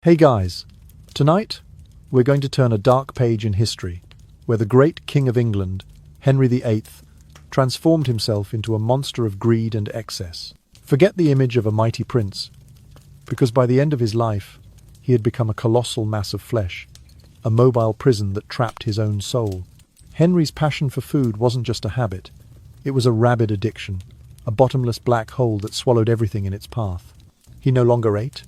Hey guys, tonight we're going to turn a dark page in history where the great King of England, Henry VIII, transformed himself into a monster of greed and excess. Forget the image of a mighty prince, because by the end of his life he had become a colossal mass of flesh, a mobile prison that trapped his own soul. Henry's passion for food wasn't just a habit, it was a rabid addiction, a bottomless black hole that swallowed everything in its path. He no longer ate,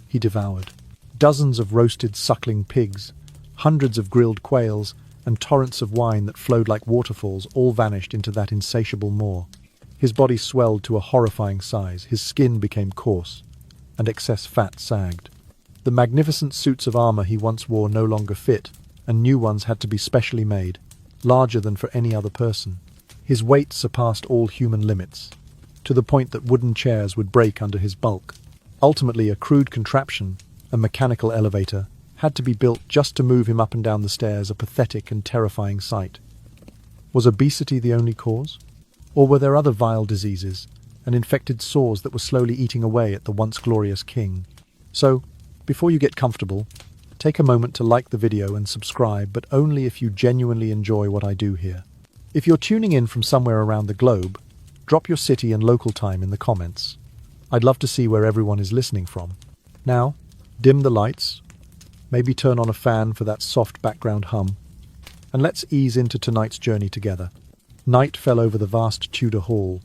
he devoured. Dozens of roasted suckling pigs, hundreds of grilled quails, and torrents of wine that flowed like waterfalls all vanished into that insatiable maw. His body swelled to a horrifying size, his skin became coarse, and excess fat sagged. The magnificent suits of armor he once wore no longer fit, and new ones had to be specially made, larger than for any other person. His weight surpassed all human limits, to the point that wooden chairs would break under his bulk. Ultimately, a crude contraption, a mechanical elevator, had to be built just to move him up and down the stairs, a pathetic and terrifying sight. Was obesity the only cause? Or were there other vile diseases and infected sores that were slowly eating away at the once glorious king? So, before you get comfortable, take a moment to like the video and subscribe, but only if you genuinely enjoy what I do here. If you're tuning in from somewhere around the globe, drop your city and local time in the comments. I'd love to see where everyone is listening from. Now, dim the lights, maybe turn on a fan for that soft background hum, and let's ease into tonight's journey together. Night fell over the vast Tudor hall,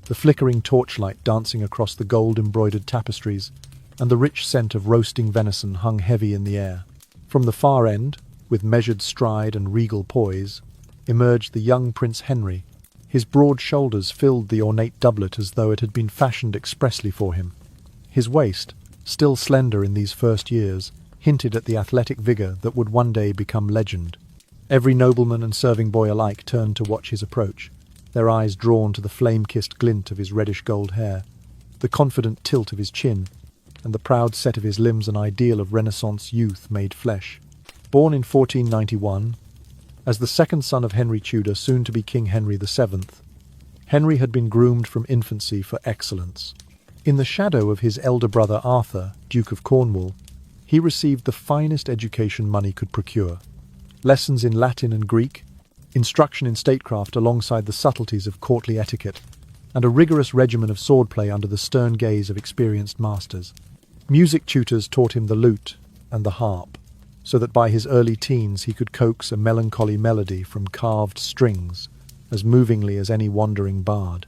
the flickering torchlight dancing across the gold-embroidered tapestries, and the rich scent of roasting venison hung heavy in the air. From the far end, with measured stride and regal poise, emerged the young Prince Henry. His broad shoulders filled the ornate doublet as though it had been fashioned expressly for him. His waist, still slender in these first years, hinted at the athletic vigor that would one day become legend. Every nobleman and serving boy alike turned to watch his approach, their eyes drawn to the flame-kissed glint of his reddish-gold hair, the confident tilt of his chin, and the proud set of his limbs, an ideal of Renaissance youth made flesh. Born in 1491, as the second son of Henry Tudor, soon to be King Henry VII, Henry had been groomed from infancy for excellence. In the shadow of his elder brother Arthur, Duke of Cornwall, he received the finest education money could procure. Lessons in Latin and Greek, instruction in statecraft alongside the subtleties of courtly etiquette, and a rigorous regimen of swordplay under the stern gaze of experienced masters. Music tutors taught him the lute and the harp, so that by his early teens he could coax a melancholy melody from carved strings as movingly as any wandering bard.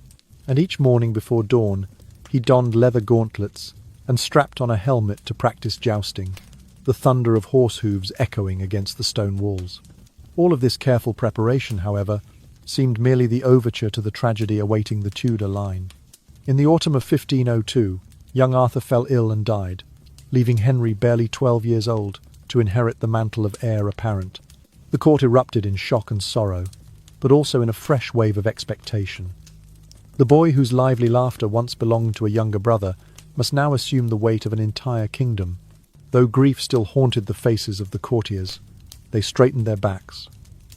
And each morning before dawn, he donned leather gauntlets and strapped on a helmet to practice jousting, the thunder of horse hooves echoing against the stone walls. All of this careful preparation, however, seemed merely the overture to the tragedy awaiting the Tudor line. In the autumn of 1502, young Arthur fell ill and died, leaving Henry barely 12 years old to inherit the mantle of heir apparent. The court erupted in shock and sorrow, but also in a fresh wave of expectation. The boy whose lively laughter once belonged to a younger brother must now assume the weight of an entire kingdom. Though grief still haunted the faces of the courtiers, they straightened their backs,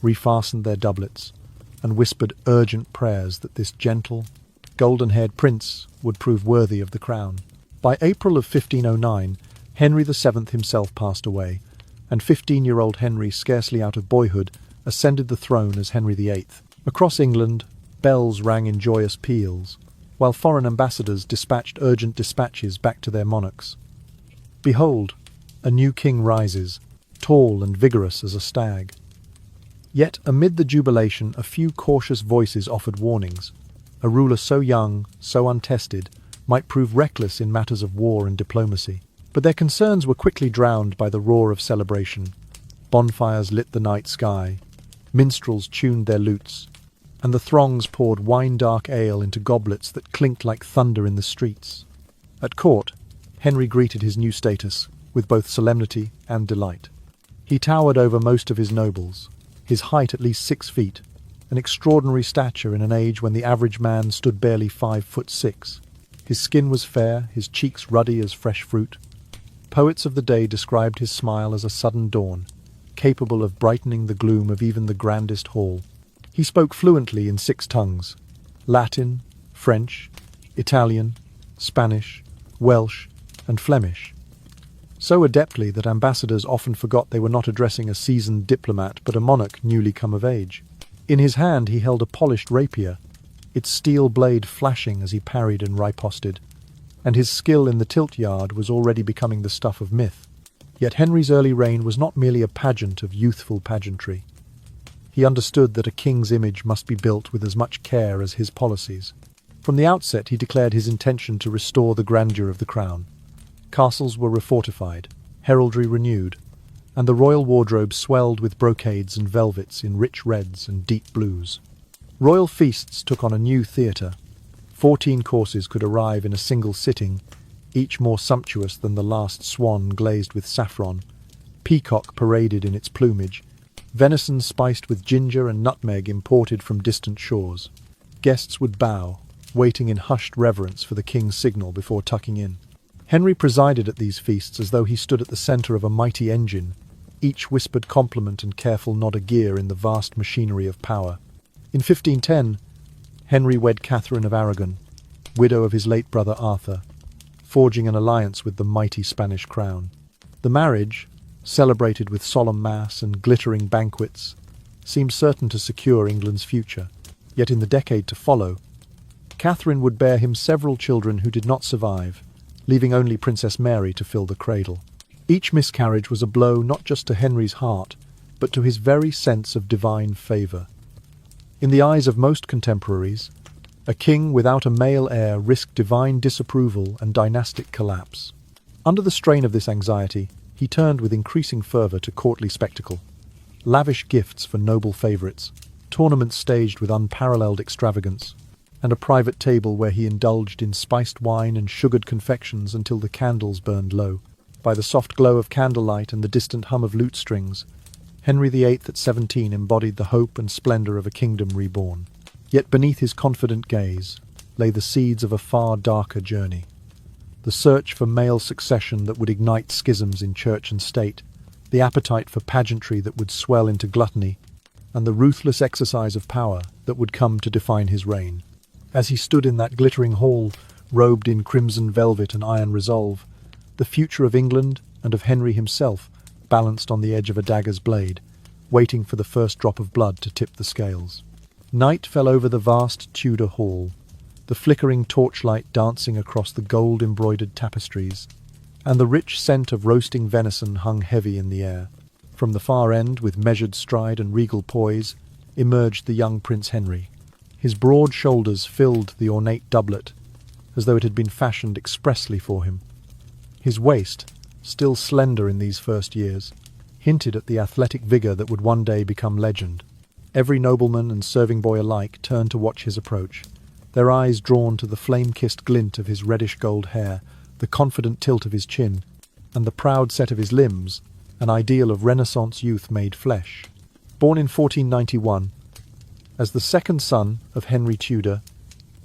refastened their doublets, and whispered urgent prayers that this gentle, golden-haired prince would prove worthy of the crown. By April of 1509, Henry VII himself passed away, and 15-year-old Henry, scarcely out of boyhood, ascended the throne as Henry VIII. Across England, bells rang in joyous peals, while foreign ambassadors dispatched urgent dispatches back to their monarchs. Behold, a new king rises, tall and vigorous as a stag. Yet amid the jubilation, a few cautious voices offered warnings. A ruler so young, so untested, might prove reckless in matters of war and diplomacy. But their concerns were quickly drowned by the roar of celebration. Bonfires lit the night sky, minstrels tuned their lutes, and the throngs poured wine-dark ale into goblets that clinked like thunder in the streets. At court, Henry greeted his new status with both solemnity and delight. He towered over most of his nobles, his height at least 6 feet, an extraordinary stature in an age when the average man stood barely 5'6". His skin was fair, his cheeks ruddy as fresh fruit. Poets of the day described his smile as a sudden dawn, capable of brightening the gloom of even the grandest hall. He spoke fluently in 6 tongues: Latin, French, Italian, Spanish, Welsh, and Flemish. so adeptly that ambassadors often forgot they were not addressing a seasoned diplomat but a monarch newly come of age. In his hand he held a polished rapier, its steel blade flashing as he parried and riposted, and his skill in the tilt-yard was already becoming the stuff of myth. Yet Henry's early reign was not merely a pageant of youthful pageantry. He understood that a king's image must be built with as much care as his policies. From the outset he declared his intention to restore the grandeur of the crown. Castles were refortified, heraldry renewed, and the royal wardrobe swelled with brocades and velvets in rich reds and deep blues. Royal feasts took on a new theatre. 14 courses could arrive in a single sitting, each more sumptuous than the last swan glazed with saffron. Peacock paraded in its plumage, venison spiced with ginger and nutmeg imported from distant shores. Guests would bow, waiting in hushed reverence for the king's signal before tucking in. Henry presided at these feasts as though he stood at the centre of a mighty engine, each whispered compliment and careful nod a gear in the vast machinery of power. In 1510, Henry wed Catherine of Aragon, widow of his late brother Arthur, forging an alliance with the mighty Spanish crown. The marriage, celebrated with solemn mass and glittering banquets, seemed certain to secure England's future. Yet in the decade to follow, Catherine would bear him several children who did not survive, leaving only Princess Mary to fill the cradle. Each miscarriage was a blow not just to Henry's heart, but to his very sense of divine favour. In the eyes of most contemporaries, a king without a male heir risked divine disapproval and dynastic collapse. Under the strain of this anxiety, he turned with increasing fervour to courtly spectacle. Lavish gifts for noble favourites, tournaments staged with unparalleled extravagance, and a private table where he indulged in spiced wine and sugared confections until the candles burned low. By the soft glow of candlelight and the distant hum of lute strings, Henry VIII at 17 embodied the hope and splendour of a kingdom reborn. Yet beneath his confident gaze lay the seeds of a far darker journey. The search for male succession that would ignite schisms in church and state, the appetite for pageantry that would swell into gluttony, and the ruthless exercise of power that would come to define his reign. As he stood in that glittering hall, robed in crimson velvet and iron resolve, the future of England and of Henry himself balanced on the edge of a dagger's blade, waiting for the first drop of blood to tip the scales. Night fell over the vast Tudor hall, the flickering torchlight dancing across the gold-embroidered tapestries, and the rich scent of roasting venison hung heavy in the air. From the far end, with measured stride and regal poise, emerged the young Prince Henry. His broad shoulders filled the ornate doublet, as though it had been fashioned expressly for him. His waist, still slender in these first years, hinted at the athletic vigour that would one day become legend. Every nobleman and serving boy alike turned to watch his approach, their eyes drawn to the flame-kissed glint of his reddish-gold hair, the confident tilt of his chin, and the proud set of his limbs, an ideal of Renaissance youth made flesh. Born in 1491, as the second son of Henry Tudor,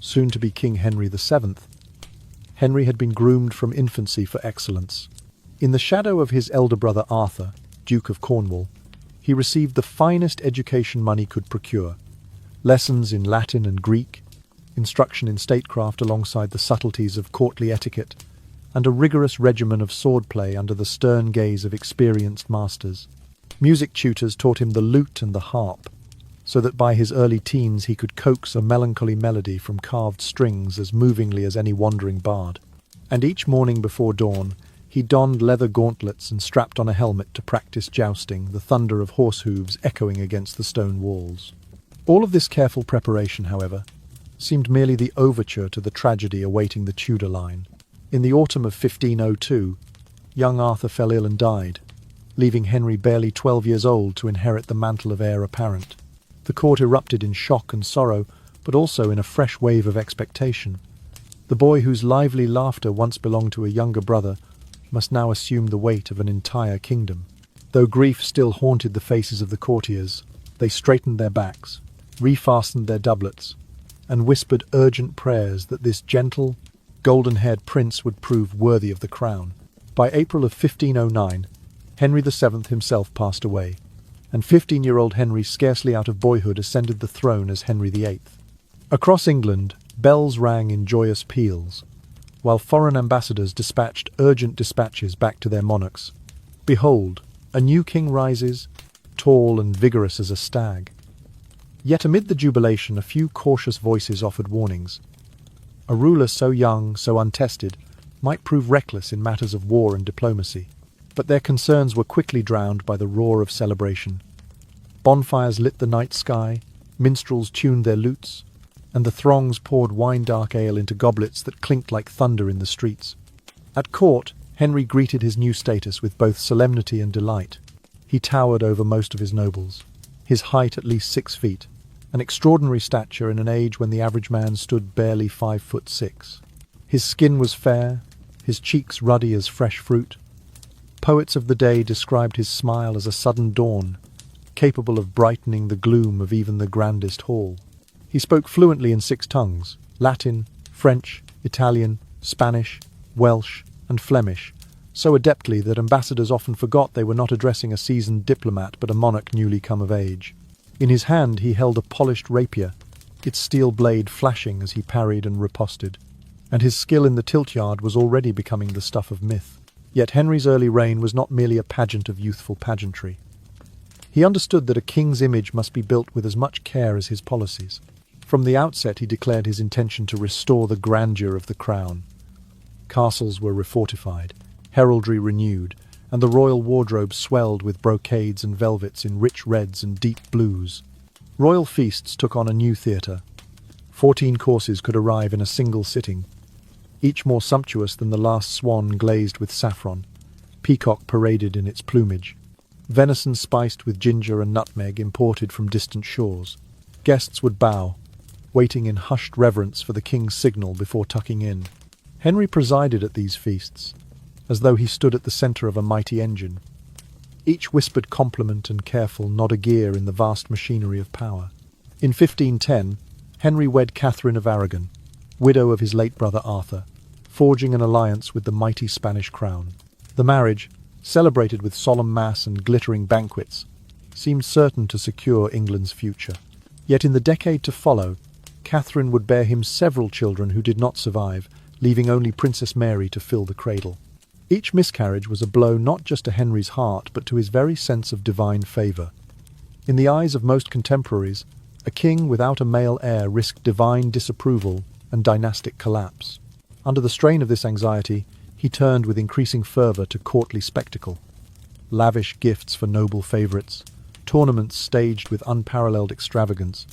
soon to be King Henry VII, Henry had been groomed from infancy for excellence. In the shadow of his elder brother Arthur, Duke of Cornwall, he received the finest education money could procure. Lessons in Latin and Greek, instruction in statecraft alongside the subtleties of courtly etiquette, and a rigorous regimen of swordplay under the stern gaze of experienced masters. Music tutors taught him the lute and the harp, so that by his early teens he could coax a melancholy melody from carved strings as movingly as any wandering bard. And each morning before dawn, he donned leather gauntlets and strapped on a helmet to practice jousting, the thunder of horse hooves echoing against the stone walls. All of this careful preparation, however, seemed merely the overture to the tragedy awaiting the Tudor line. In the autumn of 1502, young Arthur fell ill and died, leaving Henry barely 12 years old to inherit the mantle of heir apparent. The court erupted in shock and sorrow, but also in a fresh wave of expectation. The boy whose lively laughter once belonged to a younger brother must now assume the weight of an entire kingdom. Though grief still haunted the faces of the courtiers, they straightened their backs, refastened their doublets, and whispered urgent prayers that this gentle, golden-haired prince would prove worthy of the crown. By April of 1509, Henry VII himself passed away, and 15-year-old Henry, scarcely out of boyhood, ascended the throne as Henry VIII. Across England, bells rang in joyous peals. while foreign ambassadors dispatched urgent dispatches back to their monarchs. Behold, a new king rises, tall and vigorous as a stag. Yet amid the jubilation, a few cautious voices offered warnings. A ruler so young, so untested, might prove reckless in matters of war and diplomacy. But their concerns were quickly drowned by the roar of celebration. Bonfires lit the night sky, minstrels tuned their lutes, and the throngs poured wine-dark ale into goblets that clinked like thunder in the streets. At court, Henry greeted his new status with both solemnity and delight. He towered over most of his nobles, his height at least 6 feet, an extraordinary stature in an age when the average man stood barely 5'6". His skin was fair, his cheeks ruddy as fresh fruit. Poets of the day described his smile as a sudden dawn, capable of brightening the gloom of even the grandest hall. He spoke fluently in 6 tongues: Latin, French, Italian, Spanish, Welsh, and Flemish, so adeptly that ambassadors often forgot they were not addressing a seasoned diplomat but a monarch newly come of age. In his hand he held a polished rapier, its steel blade flashing as he parried and riposted, and his skill in the tilt-yard was already becoming the stuff of myth. Yet Henry's early reign was not merely a pageant of youthful pageantry. He understood that a king's image must be built with as much care as his policies. From the outset he declared his intention to restore the grandeur of the crown. Castles were refortified, heraldry renewed, and the royal wardrobe swelled with brocades and velvets in rich reds and deep blues. Royal feasts took on a new theatre. 14 courses could arrive in a single sitting, each more sumptuous than the last swan glazed with saffron, peacock paraded in its plumage, venison spiced with ginger and nutmeg imported from distant shores. Guests would bow, waiting in hushed reverence for the king's signal before tucking in. Henry presided at these feasts, as though he stood at the centre of a mighty engine. Each whispered compliment and careful nod a gear in the vast machinery of power. In 1510, Henry wed Catherine of Aragon, widow of his late brother Arthur, forging an alliance with the mighty Spanish crown. The marriage, celebrated with solemn mass and glittering banquets, seemed certain to secure England's future. Yet in the decade to follow, Catherine would bear him several children who did not survive, leaving only Princess Mary to fill the cradle. Each miscarriage was a blow not just to Henry's heart, but to his very sense of divine favour. In the eyes of most contemporaries, a king without a male heir risked divine disapproval and dynastic collapse. Under the strain of this anxiety, he turned with increasing fervour to courtly spectacle. Lavish gifts for noble favourites, tournaments staged with unparalleled extravagance,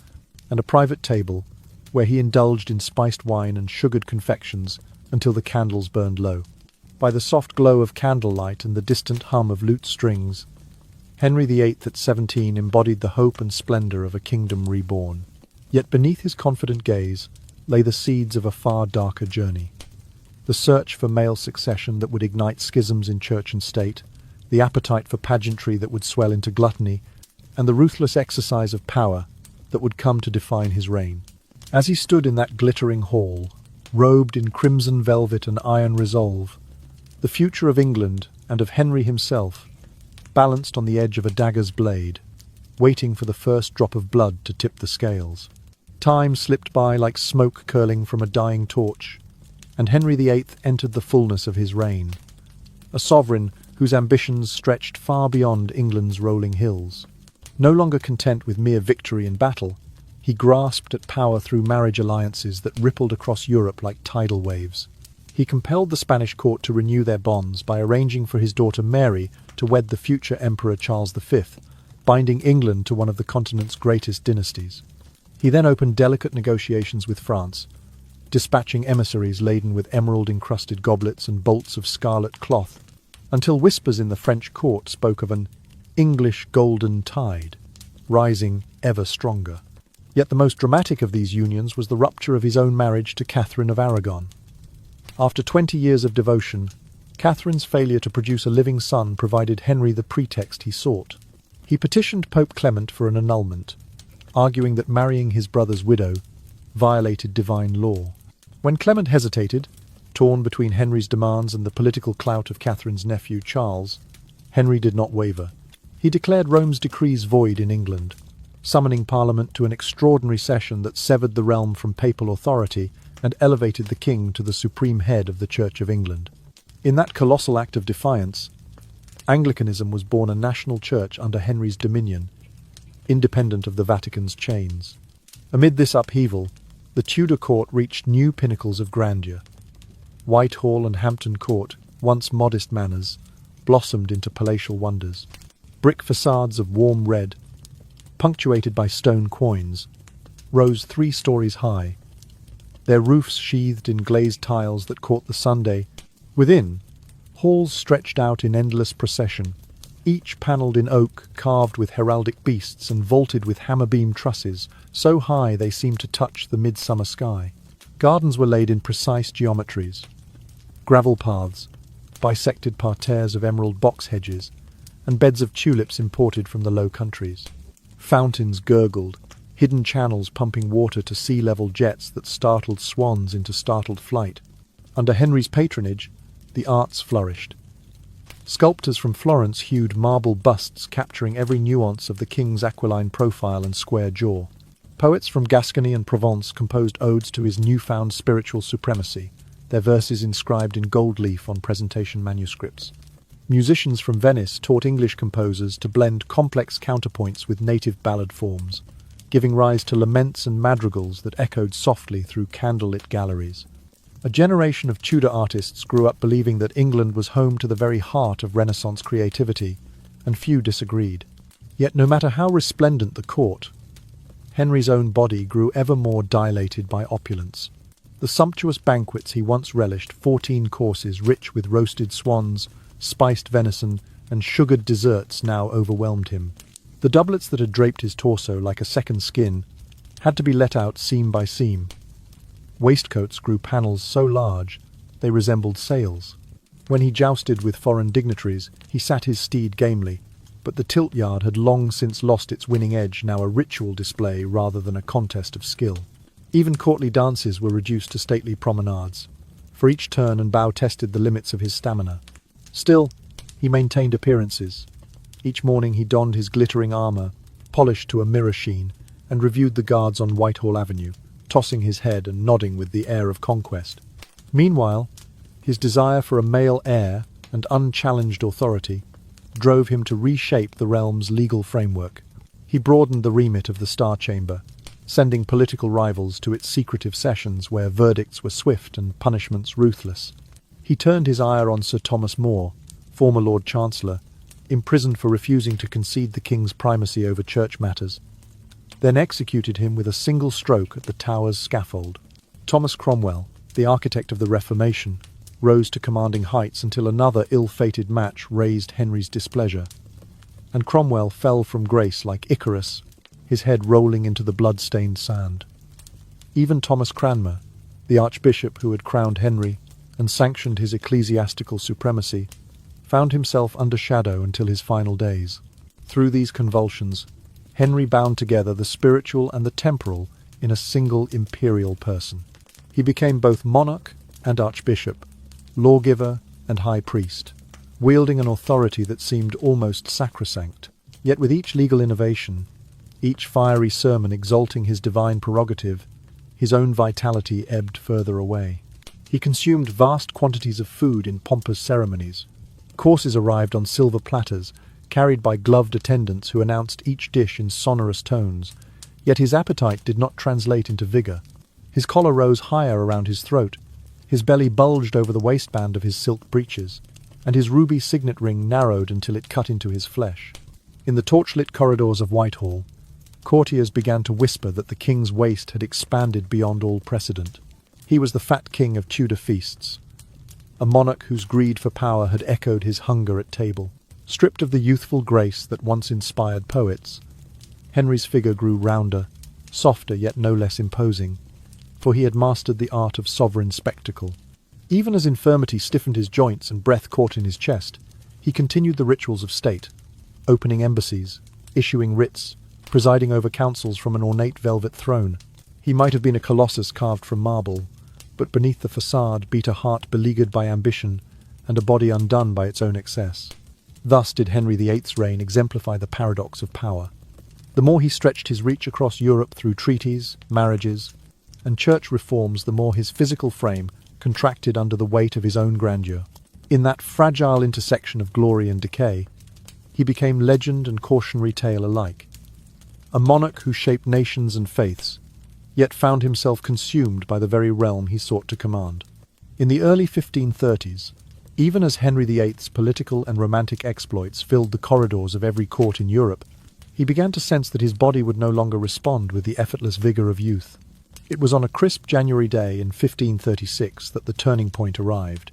and a private table where he indulged in spiced wine and sugared confections until the candles burned low. By the soft glow of candlelight and the distant hum of lute strings, Henry VIII at 17 embodied the hope and splendour of a kingdom reborn. Yet beneath his confident gaze lay the seeds of a far darker journey. The search for male succession that would ignite schisms in church and state, the appetite for pageantry that would swell into gluttony, and the ruthless exercise of power that would come to define his reign. As he stood in that glittering hall, robed in crimson velvet and iron resolve, the future of England and of Henry himself balanced on the edge of a dagger's blade, waiting for the first drop of blood to tip the scales. Time slipped by like smoke curling from a dying torch, and Henry VIII entered the fullness of his reign, a sovereign whose ambitions stretched far beyond England's rolling hills. No longer content with mere victory in battle, he grasped at power through marriage alliances that rippled across Europe like tidal waves. He compelled the Spanish court to renew their bonds by arranging for his daughter Mary to wed the future Emperor Charles V, binding England to one of the continent's greatest dynasties. He then opened delicate negotiations with France, dispatching emissaries laden with emerald-encrusted goblets and bolts of scarlet cloth, until whispers in the French court spoke of an English golden tide, rising ever stronger. Yet the most dramatic of these unions was the rupture of his own marriage to Catherine of Aragon. After 20 years of devotion, Catherine's failure to produce a living son provided Henry the pretext he sought. He petitioned Pope Clement for an annulment, arguing that marrying his brother's widow violated divine law. When Clement hesitated, torn between Henry's demands and the political clout of Catherine's nephew Charles, Henry did not waver. He declared Rome's decrees void in England, summoning Parliament to an extraordinary session that severed the realm from papal authority and elevated the king to the supreme head of the Church of England. In that colossal act of defiance, Anglicanism was born a national church under Henry's dominion, independent of the Vatican's chains. Amid this upheaval, the Tudor court reached new pinnacles of grandeur. Whitehall and Hampton Court, once modest manors, blossomed into palatial wonders. Brick facades of warm red, punctuated by stone quoins, rose 3 stories high, their roofs sheathed in glazed tiles that caught the sunday. Within, halls stretched out in endless procession, each panelled in oak, carved with heraldic beasts and vaulted with hammer-beam trusses, so high they seemed to touch the midsummer sky. Gardens were laid in precise geometries. Gravel paths, bisected parterres of emerald box hedges, and beds of tulips imported from the Low Countries. Fountains gurgled, hidden channels pumping water to sea-level jets that startled swans into startled flight. Under Henry's patronage, the arts flourished. Sculptors from Florence hewed marble busts capturing every nuance of the king's aquiline profile and square jaw. Poets from Gascony and Provence composed odes to his newfound spiritual supremacy, their verses inscribed in gold leaf on presentation manuscripts. Musicians from Venice taught English composers to blend complex counterpoints with native ballad forms, giving rise to laments and madrigals that echoed softly through candlelit galleries. A generation of Tudor artists grew up believing that England was home to the very heart of Renaissance creativity, and few disagreed. Yet no matter how resplendent the court, Henry's own body grew ever more dilated by opulence. The sumptuous banquets he once relished, 14 courses rich with roasted swans, spiced venison, and sugared desserts, now overwhelmed him. The doublets that had draped his torso like a second skin had to be let out seam by seam. Waistcoats grew panels so large they resembled sails. When he jousted with foreign dignitaries, he sat his steed gamely, but the tilt yard had long since lost its winning edge, now a ritual display rather than a contest of skill. Even courtly dances were reduced to stately promenades, for each turn and bow tested the limits of his stamina. Still, he maintained appearances. Each morning he donned his glittering armour, polished to a mirror sheen, and reviewed the guards on Whitehall Avenue, tossing his head and nodding with the air of conquest. Meanwhile, his desire for a male heir and unchallenged authority drove him to reshape the realm's legal framework. He broadened the remit of the Star Chamber, sending political rivals to its secretive sessions where verdicts were swift and punishments ruthless. He turned his ire on Sir Thomas More, former Lord Chancellor, imprisoned for refusing to concede the king's primacy over church matters, then executed him with a single stroke at the Tower's scaffold. Thomas Cromwell, the architect of the Reformation, rose to commanding heights until another ill-fated match raised Henry's displeasure, and Cromwell fell from grace like Icarus, his head rolling into the blood-stained sand. Even Thomas Cranmer, the archbishop who had crowned Henry and sanctioned his ecclesiastical supremacy, found himself under shadow until his final days. Through these convulsions, Henry bound together the spiritual and the temporal in a single imperial person. He became both monarch and archbishop, lawgiver and high priest, wielding an authority that seemed almost sacrosanct. Yet with each legal innovation, each fiery sermon exalting his divine prerogative, his own vitality ebbed further away. He consumed vast quantities of food in pompous ceremonies. Courses arrived on silver platters, carried by gloved attendants who announced each dish in sonorous tones, yet his appetite did not translate into vigour. His collar rose higher around his throat, his belly bulged over the waistband of his silk breeches, and his ruby signet ring narrowed until it cut into his flesh. In the torchlit corridors of Whitehall, courtiers began to whisper that the king's waist had expanded beyond all precedent. He was the fat king of Tudor feasts, a monarch whose greed for power had echoed his hunger at table. Stripped of the youthful grace that once inspired poets, Henry's figure grew rounder, softer yet no less imposing, for he had mastered the art of sovereign spectacle. Even as infirmity stiffened his joints and breath caught in his chest, he continued the rituals of state, opening embassies, issuing writs, presiding over councils from an ornate velvet throne. He might have been a colossus carved from marble, but beneath the facade beat a heart beleaguered by ambition and a body undone by its own excess. Thus did Henry VIII's reign exemplify the paradox of power. The more he stretched his reach across Europe through treaties, marriages, and church reforms, the more his physical frame contracted under the weight of his own grandeur. In that fragile intersection of glory and decay, he became legend and cautionary tale alike. A monarch who shaped nations and faiths, yet found himself consumed by the very realm he sought to command. In the early 1530s, even as Henry VIII's political and romantic exploits filled the corridors of every court in Europe, he began to sense that his body would no longer respond with the effortless vigour of youth. It was on a crisp January day in 1536 that the turning point arrived.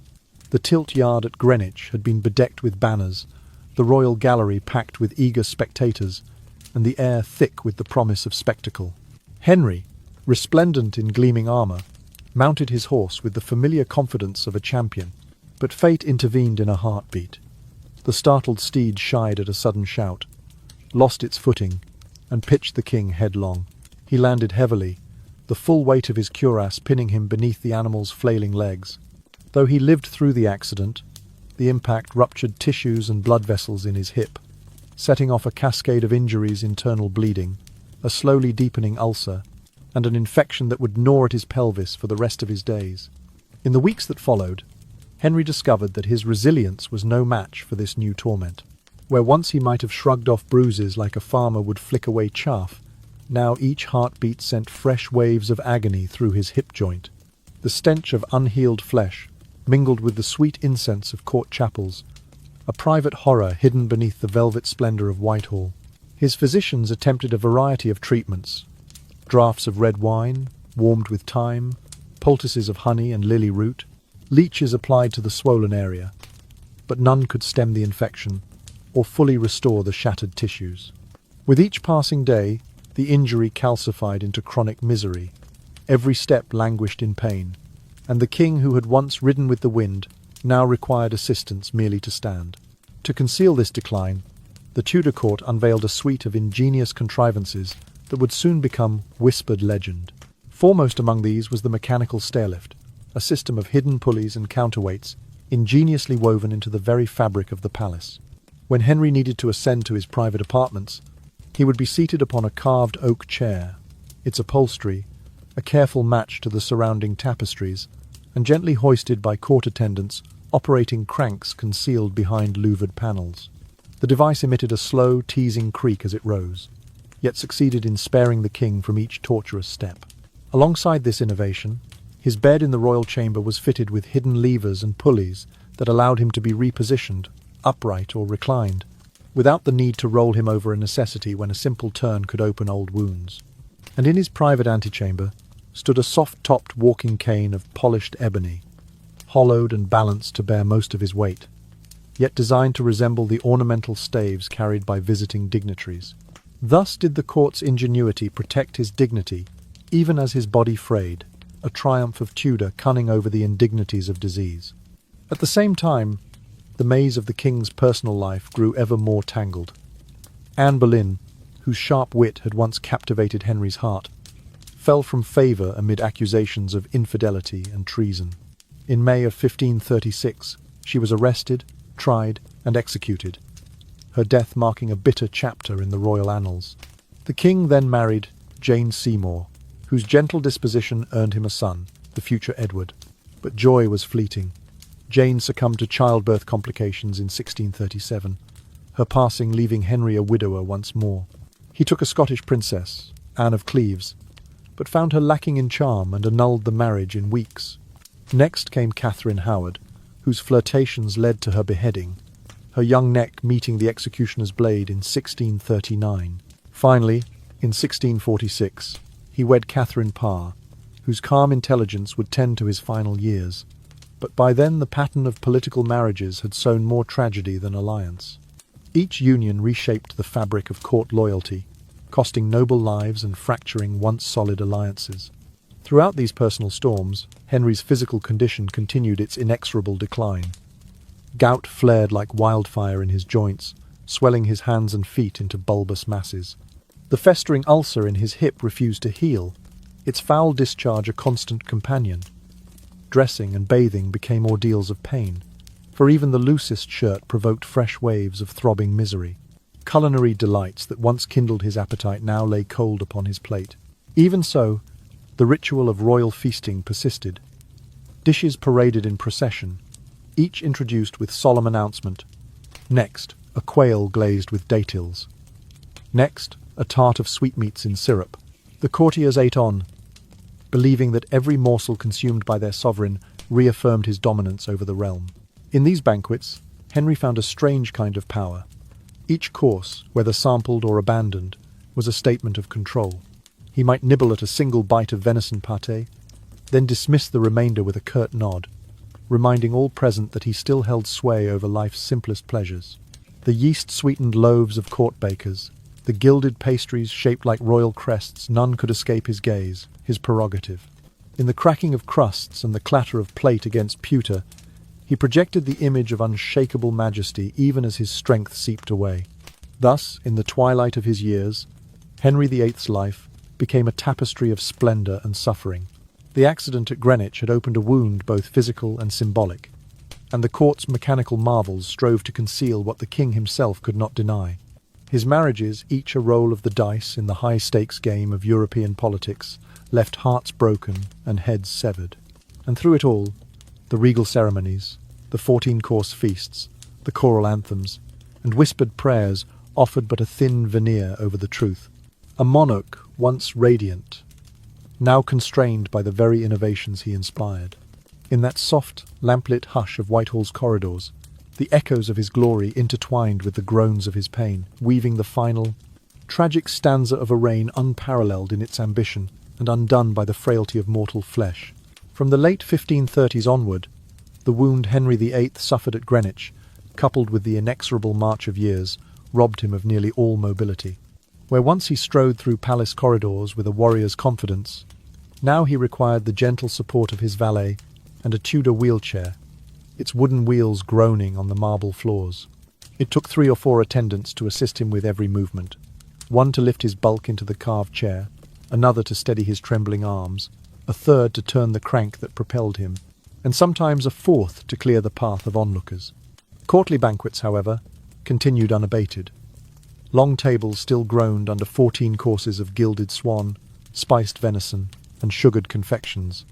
The tilt yard at Greenwich had been bedecked with banners, the royal gallery packed with eager spectators, and the air thick with the promise of spectacle. Henry, resplendent in gleaming armour, mounted his horse with the familiar confidence of a champion, but fate intervened in a heartbeat. The startled steed shied at a sudden shout, lost its footing, and pitched the king headlong. He landed heavily, the full weight of his cuirass pinning him beneath the animal's flailing legs. Though he lived through the accident, the impact ruptured tissues and blood vessels in his hip, setting off a cascade of injuries, internal bleeding, a slowly deepening ulcer, and an infection that would gnaw at his pelvis for the rest of his days. In the weeks that followed, Henry discovered that his resilience was no match for this new torment. Where once he might have shrugged off bruises like a farmer would flick away chaff, now each heartbeat sent fresh waves of agony through his hip joint. The stench of unhealed flesh mingled with the sweet incense of court chapels, a private horror hidden beneath the velvet splendour of Whitehall. His physicians attempted a variety of treatments: draughts of red wine, warmed with thyme, poultices of honey and lily root, leeches applied to the swollen area, but none could stem the infection or fully restore the shattered tissues. With each passing day, the injury calcified into chronic misery. Every step languished in pain, and the king who had once ridden with the wind now required assistance merely to stand. To conceal this decline, the Tudor court unveiled a suite of ingenious contrivances that would soon become whispered legend. Foremost among these was the mechanical stairlift, a system of hidden pulleys and counterweights ingeniously woven into the very fabric of the palace. When Henry needed to ascend to his private apartments, he would be seated upon a carved oak chair, its upholstery a careful match to the surrounding tapestries, and gently hoisted by court attendants operating cranks concealed behind louvered panels. The device emitted a slow, teasing creak as it rose, yet succeeded in sparing the king from each torturous step. Alongside this innovation, his bed in the royal chamber was fitted with hidden levers and pulleys that allowed him to be repositioned, upright or reclined, without the need to roll him over a necessity when a simple turn could open old wounds. And in his private antechamber stood a soft-topped walking cane of polished ebony, hollowed and balanced to bear most of his weight, yet designed to resemble the ornamental staves carried by visiting dignitaries. Thus did the court's ingenuity protect his dignity, even as his body frayed, a triumph of Tudor cunning over the indignities of disease. At the same time, the maze of the king's personal life grew ever more tangled. Anne Boleyn, whose sharp wit had once captivated Henry's heart, fell from favour amid accusations of infidelity and treason. In May of 1536, she was arrested, tried, and executed, her death marking a bitter chapter in the royal annals. The king then married Jane Seymour, whose gentle disposition earned him a son, the future Edward. But joy was fleeting. Jane succumbed to childbirth complications in 1637, her passing leaving Henry a widower once more. He took a Scottish princess, Anne of Cleves, but found her lacking in charm and annulled the marriage in weeks. Next came Catherine Howard, whose flirtations led to her beheading, her young neck meeting the executioner's blade in 1639. Finally, in 1646, he wed Catherine Parr, whose calm intelligence would tend to his final years. But by then the pattern of political marriages had sown more tragedy than alliance. Each union reshaped the fabric of court loyalty, costing noble lives and fracturing once solid alliances. Throughout these personal storms, Henry's physical condition continued its inexorable decline. Gout flared like wildfire in his joints, swelling his hands and feet into bulbous masses. The festering ulcer in his hip refused to heal, its foul discharge a constant companion. Dressing and bathing became ordeals of pain, for even the loosest shirt provoked fresh waves of throbbing misery. Culinary delights that once kindled his appetite now lay cold upon his plate. Even so, the ritual of royal feasting persisted. Dishes paraded in procession, each introduced with solemn announcement. Next, a quail glazed with datils. Next, a tart of sweetmeats in syrup. The courtiers ate on, believing that every morsel consumed by their sovereign reaffirmed his dominance over the realm. In these banquets, Henry found a strange kind of power. Each course, whether sampled or abandoned, was a statement of control. He might nibble at a single bite of venison pâté, then dismiss the remainder with a curt nod, reminding all present that he still held sway over life's simplest pleasures. The yeast-sweetened loaves of court bakers, the gilded pastries shaped like royal crests, none could escape his gaze, his prerogative. In the cracking of crusts and the clatter of plate against pewter, he projected the image of unshakable majesty even as his strength seeped away. Thus, in the twilight of his years, Henry VIII's life became a tapestry of splendour and suffering. The accident at Greenwich had opened a wound both physical and symbolic, and the court's mechanical marvels strove to conceal what the king himself could not deny. His marriages, each a roll of the dice in the high-stakes game of European politics, left hearts broken and heads severed. And through it all, the regal ceremonies, the 14-course feasts, the choral anthems, and whispered prayers offered but a thin veneer over the truth. A monarch once radiant, now constrained by the very innovations he inspired. In that soft, lamplit hush of Whitehall's corridors, the echoes of his glory intertwined with the groans of his pain, weaving the final, tragic stanza of a reign unparalleled in its ambition and undone by the frailty of mortal flesh. From the late 1530s onward, the wound Henry VIII suffered at Greenwich, coupled with the inexorable march of years, robbed him of nearly all mobility. Where once he strode through palace corridors with a warrior's confidence, now he required the gentle support of his valet and a Tudor wheelchair, its wooden wheels groaning on the marble floors. It took 3 or 4 attendants to assist him with every movement, one to lift his bulk into the carved chair, another to steady his trembling arms, a third to turn the crank that propelled him, and sometimes a fourth to clear the path of onlookers. Courtly banquets, however, continued unabated. Long tables still groaned under 14 courses of gilded swan, spiced venison, and sugared confections,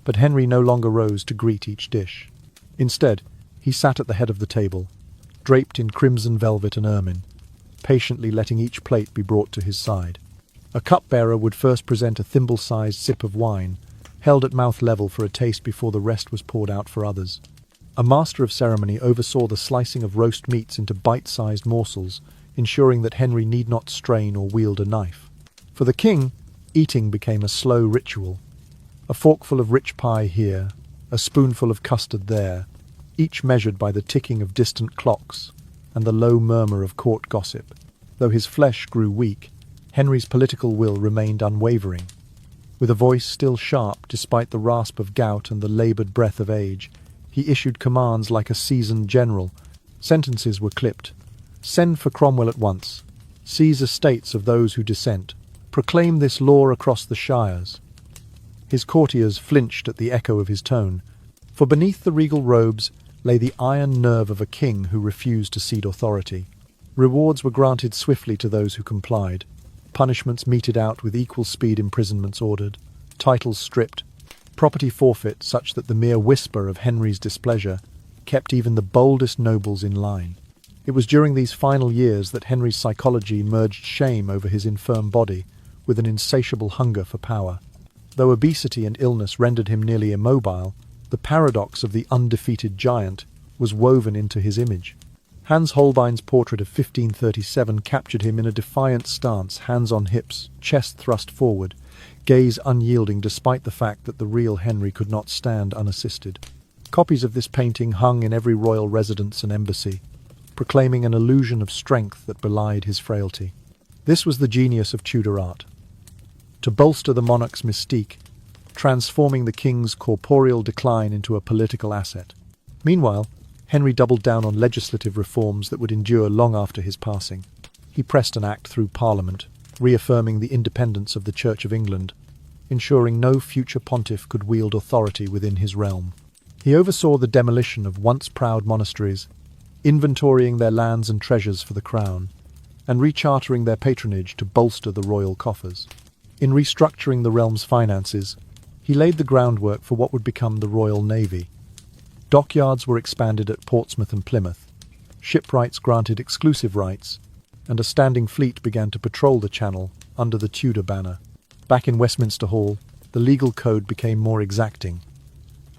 but Henry no longer rose to greet each dish. Instead, he sat at the head of the table, draped in crimson velvet and ermine, patiently letting each plate be brought to his side. A cupbearer would first present a thimble-sized sip of wine, held at mouth level for a taste before the rest was poured out for others. A master of ceremony oversaw the slicing of roast meats into bite-sized morsels, ensuring that Henry need not strain or wield a knife. For the king, eating became a slow ritual. A forkful of rich pie here, a spoonful of custard there, each measured by the ticking of distant clocks and the low murmur of court gossip. Though his flesh grew weak, Henry's political will remained unwavering. With a voice still sharp despite the rasp of gout and the laboured breath of age, he issued commands like a seasoned general. Sentences were clipped. Send for Cromwell at once. Seize estates of those who dissent. Proclaim this law across the shires. His courtiers flinched at the echo of his tone, for beneath the regal robes lay the iron nerve of a king who refused to cede authority. Rewards were granted swiftly to those who complied, punishments meted out with equal speed, imprisonments ordered, titles stripped, property forfeit such that the mere whisper of Henry's displeasure kept even the boldest nobles in line. It was during these final years that Henry's psychology merged shame over his infirm body with an insatiable hunger for power. Though obesity and illness rendered him nearly immobile, the paradox of the undefeated giant was woven into his image. Hans Holbein's portrait of 1537 captured him in a defiant stance, hands on hips, chest thrust forward, gaze unyielding despite the fact that the real Henry could not stand unassisted. Copies of this painting hung in every royal residence and embassy, proclaiming an illusion of strength that belied his frailty. This was the genius of Tudor art. To bolster the monarch's mystique, transforming the king's corporeal decline into a political asset. Meanwhile, Henry doubled down on legislative reforms that would endure long after his passing. He pressed an act through Parliament, reaffirming the independence of the Church of England, ensuring no future pontiff could wield authority within his realm. He oversaw the demolition of once proud monasteries, inventorying their lands and treasures for the crown, and rechartering their patronage to bolster the royal coffers. In restructuring the realm's finances, he laid the groundwork for what would become the Royal Navy. Dockyards were expanded at Portsmouth and Plymouth, shipwrights granted exclusive rights, and a standing fleet began to patrol the Channel under the Tudor banner. Back in Westminster Hall, the legal code became more exacting.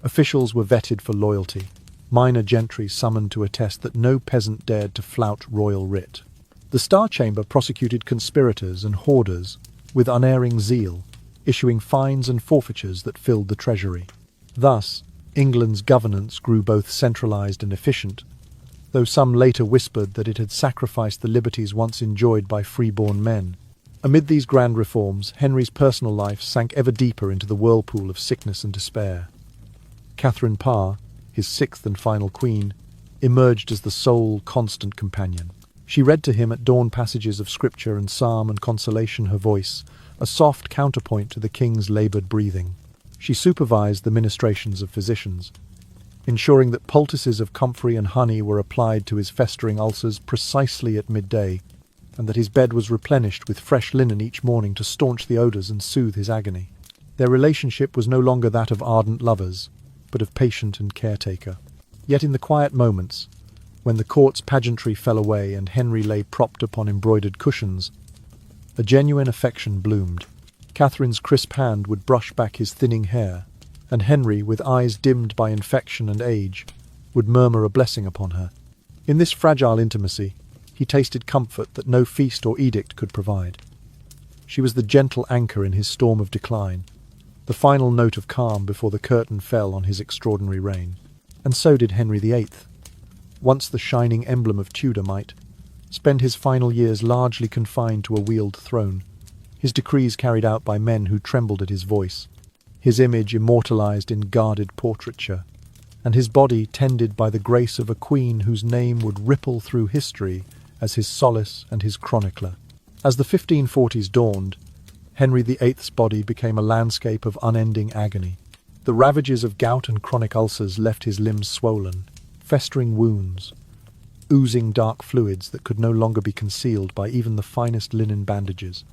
Officials were vetted for loyalty, minor gentry summoned to attest that no peasant dared to flout royal writ. The Star Chamber prosecuted conspirators and hoarders with unerring zeal, issuing fines and forfeitures that filled the treasury. Thus, England's governance grew both centralised and efficient, though some later whispered that it had sacrificed the liberties once enjoyed by free-born men. Amid these grand reforms, Henry's personal life sank ever deeper into the whirlpool of sickness and despair. Catherine Parr, his sixth and final queen, emerged as the sole, constant companion. She read to him at dawn passages of scripture and psalm and consolation, her voice, a soft counterpoint to the king's laboured breathing. She supervised the ministrations of physicians, ensuring that poultices of comfrey and honey were applied to his festering ulcers precisely at midday, and that his bed was replenished with fresh linen each morning to staunch the odours and soothe his agony. Their relationship was no longer that of ardent lovers, but of patient and caretaker. Yet in the quiet moments, when the court's pageantry fell away and Henry lay propped upon embroidered cushions, a genuine affection bloomed. Catherine's crisp hand would brush back his thinning hair, and Henry, with eyes dimmed by infection and age, would murmur a blessing upon her. In this fragile intimacy, he tasted comfort that no feast or edict could provide. She was the gentle anchor in his storm of decline, the final note of calm before the curtain fell on his extraordinary reign. And so did Henry VIII, once the shining emblem of Tudor might, spend his final years largely confined to a wheeled throne, his decrees carried out by men who trembled at his voice, his image immortalized in guarded portraiture, and his body tended by the grace of a queen whose name would ripple through history as his solace and his chronicler. As the 1540s dawned, Henry VIII's body became a landscape of unending agony. The ravages of gout and chronic ulcers left his limbs swollen, festering wounds, oozing dark fluids that could no longer be concealed by even the finest linen bandages.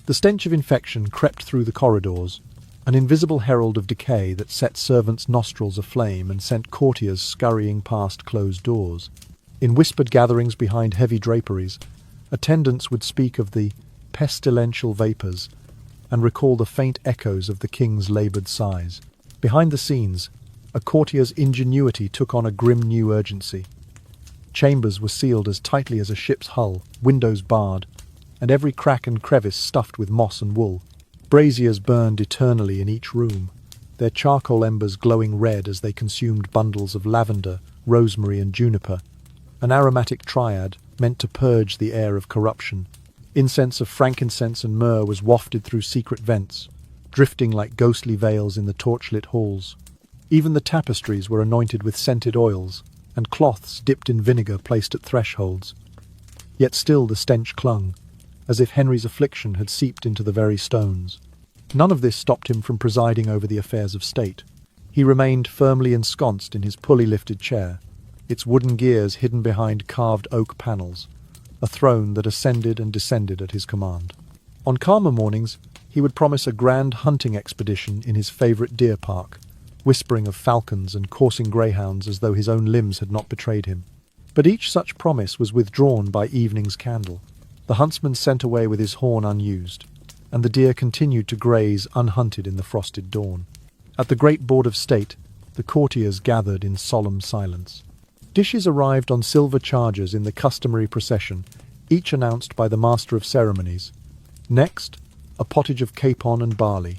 The stench of infection crept through the corridors, an invisible herald of decay that set servants' nostrils aflame and sent courtiers scurrying past closed doors. In whispered gatherings behind heavy draperies, attendants would speak of the pestilential vapours and recall the faint echoes of the king's laboured sighs. Behind the scenes, a courtier's ingenuity took on a grim new urgency. Chambers were sealed as tightly as a ship's hull, windows barred, and every crack and crevice stuffed with moss and wool. Braziers burned eternally in each room, their charcoal embers glowing red as they consumed bundles of lavender, rosemary and juniper, an aromatic triad meant to purge the air of corruption. Incense of frankincense and myrrh was wafted through secret vents, drifting like ghostly veils in the torchlit halls. Even the tapestries were anointed with scented oils, and cloths dipped in vinegar placed at thresholds. Yet still the stench clung, as if Henry's affliction had seeped into the very stones. None of this stopped him from presiding over the affairs of state. He remained firmly ensconced in his pulley-lifted chair, its wooden gears hidden behind carved oak panels, a throne that ascended and descended at his command. On calmer mornings, he would promise a grand hunting expedition in his favourite deer park, whispering of falcons and coursing greyhounds as though his own limbs had not betrayed him. But each such promise was withdrawn by evening's candle. The huntsman sent away with his horn unused, and the deer continued to graze unhunted in the frosted dawn. At the great board of state, the courtiers gathered in solemn silence. Dishes arrived on silver chargers in the customary procession, each announced by the master of ceremonies. Next, a pottage of capon and barley.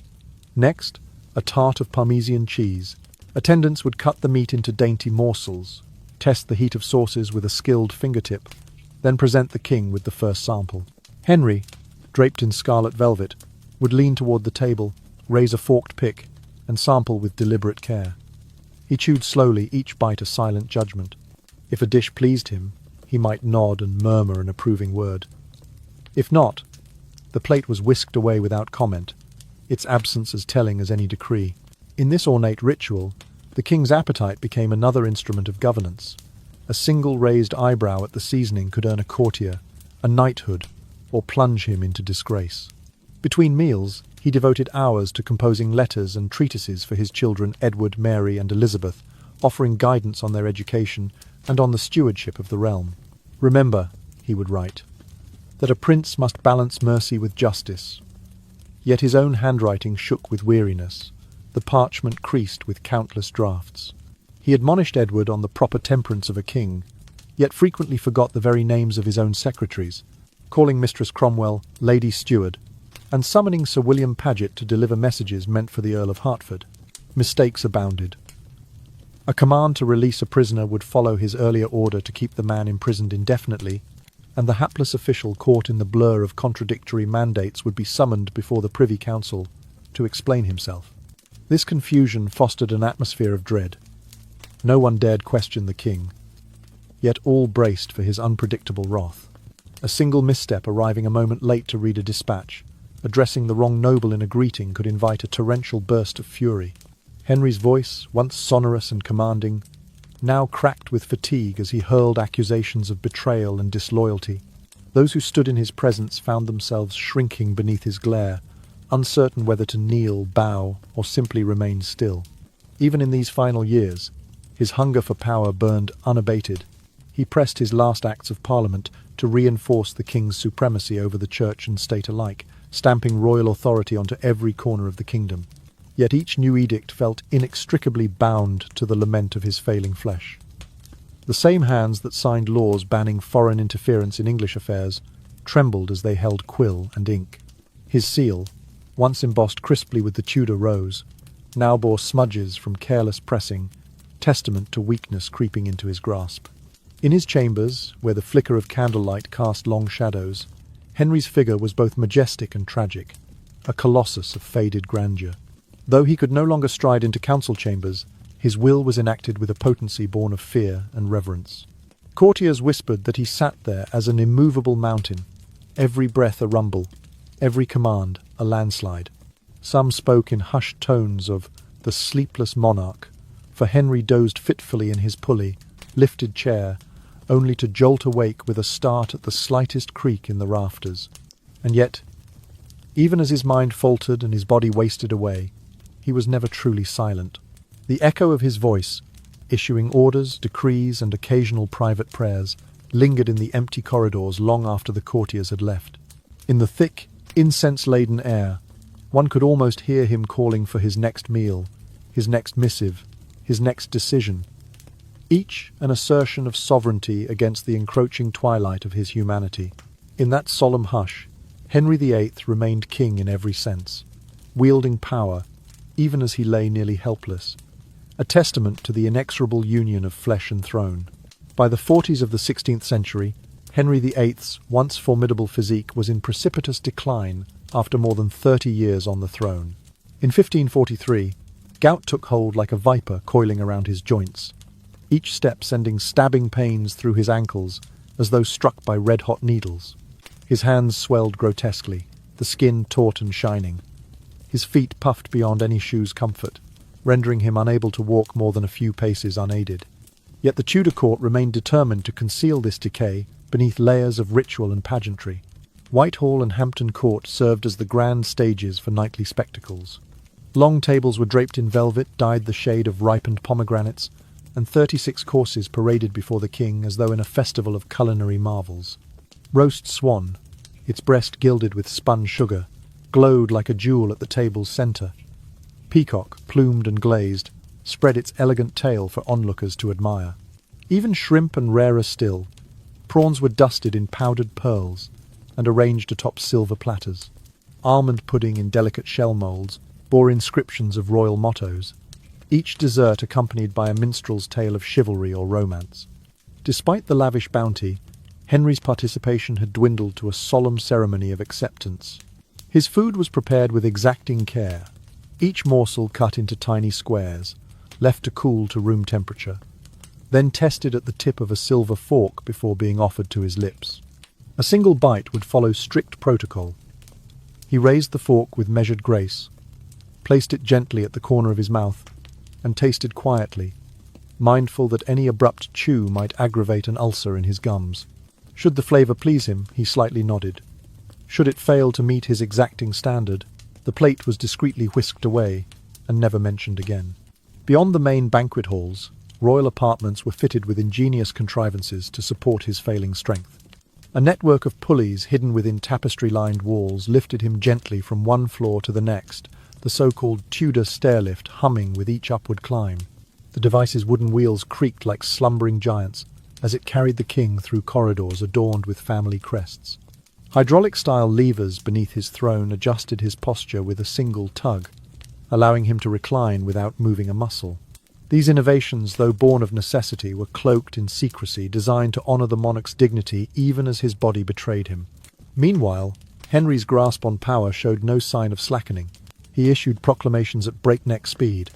Next, a tart of Parmesan cheese. Attendants would cut the meat into dainty morsels, test the heat of sauces with a skilled fingertip, then present the king with the first sample. Henry, draped in scarlet velvet, would lean toward the table, raise a forked pick, and sample with deliberate care. He chewed slowly, each bite a silent judgment. If a dish pleased him, he might nod and murmur an approving word. If not, the plate was whisked away without comment, its absence as telling as any decree. In this ornate ritual, the king's appetite became another instrument of governance. A single raised eyebrow at the seasoning could earn a courtier, a knighthood, or plunge him into disgrace. Between meals, he He devoted hours to composing letters and treatises for his children Edward, Mary, and Elizabeth, offering guidance on their education and on the stewardship of the realm. "Remember," he would write, "that a prince must balance mercy with justice." Yet his own handwriting shook with weariness, the parchment creased with countless drafts. He admonished Edward on the proper temperance of a king, yet frequently forgot the very names of his own secretaries, calling Mistress Cromwell Lady Steward, and summoning Sir William Paget to deliver messages meant for the Earl of Hertford. Mistakes abounded. A command to release a prisoner would follow his earlier order to keep the man imprisoned indefinitely, and the hapless official caught in the blur of contradictory mandates would be summoned before the Privy Council to explain himself. This confusion fostered an atmosphere of dread. No one dared question the king, yet all braced for his unpredictable wrath. A single misstep, arriving a moment late to read a dispatch, addressing the wrong noble in a greeting, could invite a torrential burst of fury. Henry's voice, once sonorous and commanding, now cracked with fatigue as he hurled accusations of betrayal and disloyalty. Those who stood in his presence found themselves shrinking beneath his glare, uncertain whether to kneel, bow, or simply remain still. Even in these final years, his hunger for power burned unabated. He pressed his last acts of Parliament to reinforce the king's supremacy over the church and state alike, stamping royal authority onto every corner of the kingdom. Yet each new edict felt inextricably bound to the lament of his failing flesh. The same hands that signed laws banning foreign interference in English affairs trembled as they held quill and ink. His seal, once embossed crisply with the Tudor rose, now bore smudges from careless pressing, testament to weakness creeping into his grasp. In his chambers, where the flicker of candlelight cast long shadows, Henry's figure was both majestic and tragic, a colossus of faded grandeur. Though he could no longer stride into council chambers, his will was enacted with a potency born of fear and reverence. Courtiers whispered that he sat there as an immovable mountain, every breath a rumble, every command a landslide. Some spoke in hushed tones of the sleepless monarch, for Henry dozed fitfully in his pulley, lifted chair, only to jolt awake with a start at the slightest creak in the rafters. And yet, even as his mind faltered and his body wasted away, he was never truly silent. The echo of his voice, issuing orders, decrees, and occasional private prayers, lingered in the empty corridors long after the courtiers had left. In the thick, incense-laden air, one could almost hear him calling for his next meal, his next missive, his next decision, each an assertion of sovereignty against the encroaching twilight of his humanity. In that solemn hush, Henry VIII remained king in every sense, wielding power, even as he lay nearly helpless, a testament to the inexorable union of flesh and throne. By the 40s of the 16th century, Henry VIII's once formidable physique was in precipitous decline after more than 30 years on the throne. In 1543, gout took hold like a viper coiling around his joints, each step sending stabbing pains through his ankles as though struck by red-hot needles. His hands swelled grotesquely, the skin taut and shining. His feet puffed beyond any shoe's comfort, rendering him unable to walk more than a few paces unaided. Yet the Tudor court remained determined to conceal this decay beneath layers of ritual and pageantry. Whitehall and Hampton Court served as the grand stages for nightly spectacles. Long tables were draped in velvet dyed the shade of ripened pomegranates, and 36 courses paraded before the king as though in a festival of culinary marvels. Roast swan, its breast gilded with spun sugar, glowed like a jewel at the table's centre. Peacock, plumed and glazed, spread its elegant tail for onlookers to admire. Even shrimp, and rarer still, prawns were dusted in powdered pearls and arranged atop silver platters. Almond pudding in delicate shell moulds bore inscriptions of royal mottos, each dessert accompanied by a minstrel's tale of chivalry or romance. Despite the lavish bounty, Henry's participation had dwindled to a solemn ceremony of acceptance. His food was prepared with exacting care, each morsel cut into tiny squares, left to cool to room temperature, then tested at the tip of a silver fork before being offered to his lips. A single bite would follow strict protocol. He raised the fork with measured grace, placed it gently at the corner of his mouth, and tasted quietly, mindful that any abrupt chew might aggravate an ulcer in his gums. Should the flavour please him, he slightly nodded. Should it fail to meet his exacting standard, The plate was discreetly whisked away and never mentioned again. Beyond the main banquet halls, royal apartments were fitted with ingenious contrivances to support his failing strength. A network of pulleys hidden within tapestry-lined walls lifted him gently from one floor to the next, the so-called Tudor stairlift humming with each upward climb. The device's wooden wheels creaked like slumbering giants as it carried the king through corridors adorned with family crests. Hydraulic-style levers beneath his throne adjusted his posture with a single tug, allowing him to recline without moving a muscle. These innovations, though born of necessity, were cloaked in secrecy, designed to honour the monarch's dignity even as his body betrayed him. Meanwhile, Henry's grasp on power showed no sign of slackening. He issued proclamations at breakneck speed.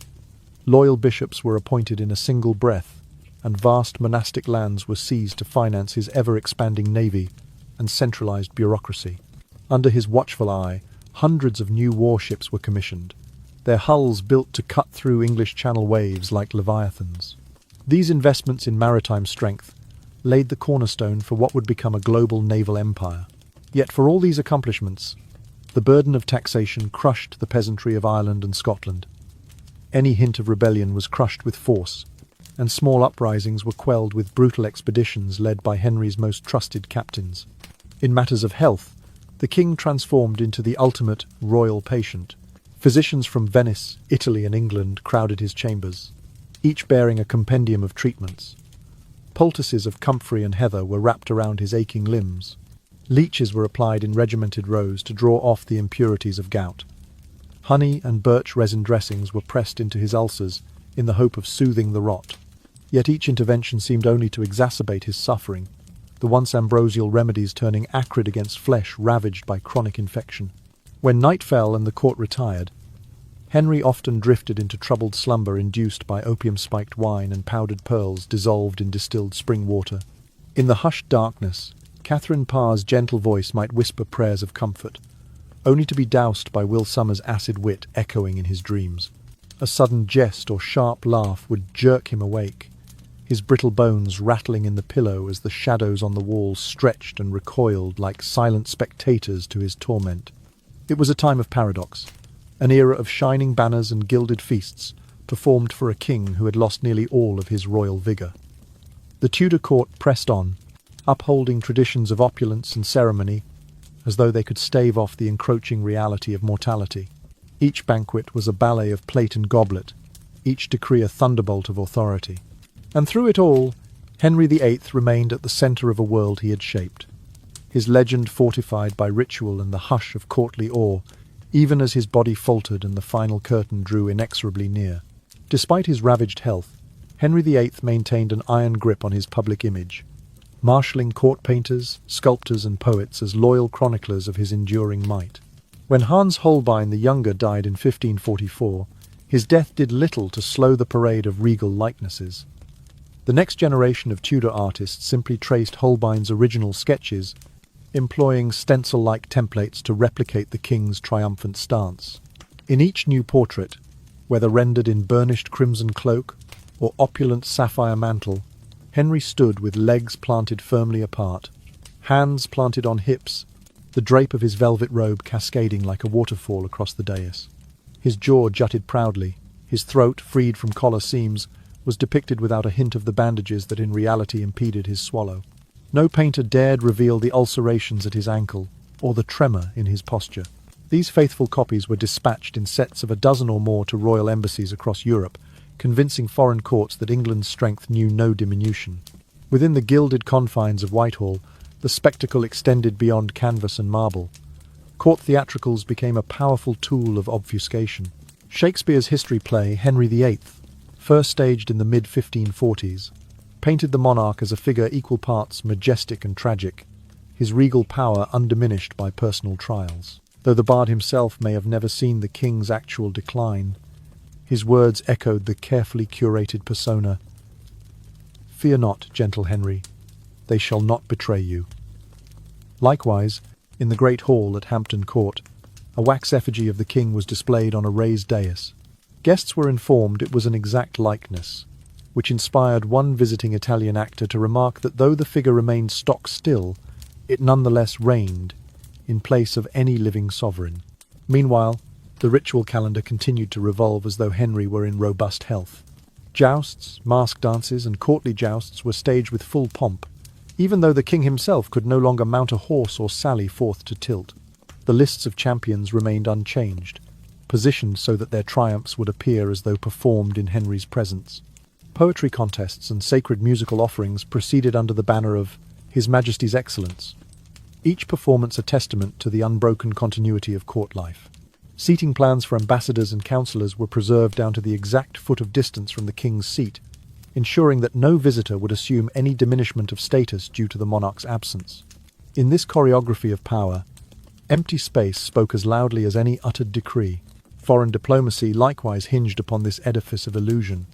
Loyal bishops were appointed in a single breath, and vast monastic lands were seized to finance his ever-expanding navy and centralised bureaucracy. Under his watchful eye, hundreds of new warships were commissioned, their hulls built to cut through English Channel waves like leviathans. These investments in maritime strength laid the cornerstone for what would become a global naval empire. Yet for all these accomplishments, the burden of taxation crushed the peasantry of Ireland and Scotland. Any hint of rebellion was crushed with force, and small uprisings were quelled with brutal expeditions led by Henry's most trusted captains. In matters of health, the king transformed into the ultimate royal patient. Physicians from Venice, Italy and England crowded his chambers, each bearing a compendium of treatments. Poultices of comfrey and heather were wrapped around his aching limbs. Leeches were applied in regimented rows to draw off the impurities of gout. Honey and birch resin dressings were pressed into his ulcers in the hope of soothing the rot. Yet each intervention seemed only to exacerbate his suffering, the once ambrosial remedies turning acrid against flesh ravaged by chronic infection. When night fell and the court retired, Henry often drifted into troubled slumber induced by opium-spiked wine and powdered pearls dissolved in distilled spring water. In the hushed darkness, Catherine Parr's gentle voice might whisper prayers of comfort, only to be doused by Will Sommers' acid wit echoing in his dreams. A sudden jest or sharp laugh would jerk him awake, his brittle bones rattling in the pillow as the shadows on the walls stretched and recoiled like silent spectators to his torment. It was a time of paradox, an era of shining banners and gilded feasts, performed for a king who had lost nearly all of his royal vigour. The Tudor court pressed on, upholding traditions of opulence and ceremony, as though they could stave off the encroaching reality of mortality. Each banquet was a ballet of plate and goblet, each decree a thunderbolt of authority. And through it all, Henry VIII remained at the centre of a world he had shaped, his legend fortified by ritual and the hush of courtly awe, even as his body faltered and the final curtain drew inexorably near. Despite his ravaged health, Henry VIII maintained an iron grip on his public image, marshalling court painters, sculptors and poets as loyal chroniclers of his enduring might. When Hans Holbein the Younger died in 1544, his death did little to slow the parade of regal likenesses. The next generation of Tudor artists simply traced Holbein's original sketches, employing stencil-like templates to replicate the king's triumphant stance. In each new portrait, whether rendered in burnished crimson cloak or opulent sapphire mantle, Henry stood with legs planted firmly apart, hands planted on hips, the drape of his velvet robe cascading like a waterfall across the dais. His jaw jutted proudly, his throat, freed from collar seams, was depicted without a hint of the bandages that in reality impeded his swallow. No painter dared reveal the ulcerations at his ankle or the tremor in his posture. These faithful copies were dispatched in sets of a dozen or more to royal embassies across Europe, convincing foreign courts that England's strength knew no diminution. Within the gilded confines of Whitehall, the spectacle extended beyond canvas and marble. Court theatricals became a powerful tool of obfuscation. Shakespeare's history play, Henry VIII, first staged in the mid-1540s, painted the monarch as a figure equal parts majestic and tragic, his regal power undiminished by personal trials. Though the bard himself may have never seen the king's actual decline, his words echoed the carefully curated persona. "Fear not, gentle Henry, they shall not betray you." Likewise, in the great hall at Hampton Court, a wax effigy of the king was displayed on a raised dais. Guests were informed it was an exact likeness, which inspired one visiting Italian actor to remark that though the figure remained stock still, it nonetheless reigned, in place of any living sovereign. Meanwhile, The ritual calendar continued to revolve as though Henry were in robust health. Jousts, mask dances, and courtly jousts were staged with full pomp, even though the king himself could no longer mount a horse or sally forth to tilt. The lists of champions remained unchanged, positioned so that their triumphs would appear as though performed in Henry's presence. Poetry contests and sacred musical offerings proceeded under the banner of His Majesty's Excellence, each performance a testament to the unbroken continuity of court life. Seating plans for ambassadors and councillors were preserved down to the exact foot of distance from the king's seat, ensuring that no visitor would assume any diminishment of status due to the monarch's absence. In this choreography of power, empty space spoke as loudly as any uttered decree. Foreign diplomacy likewise hinged upon this edifice of illusion.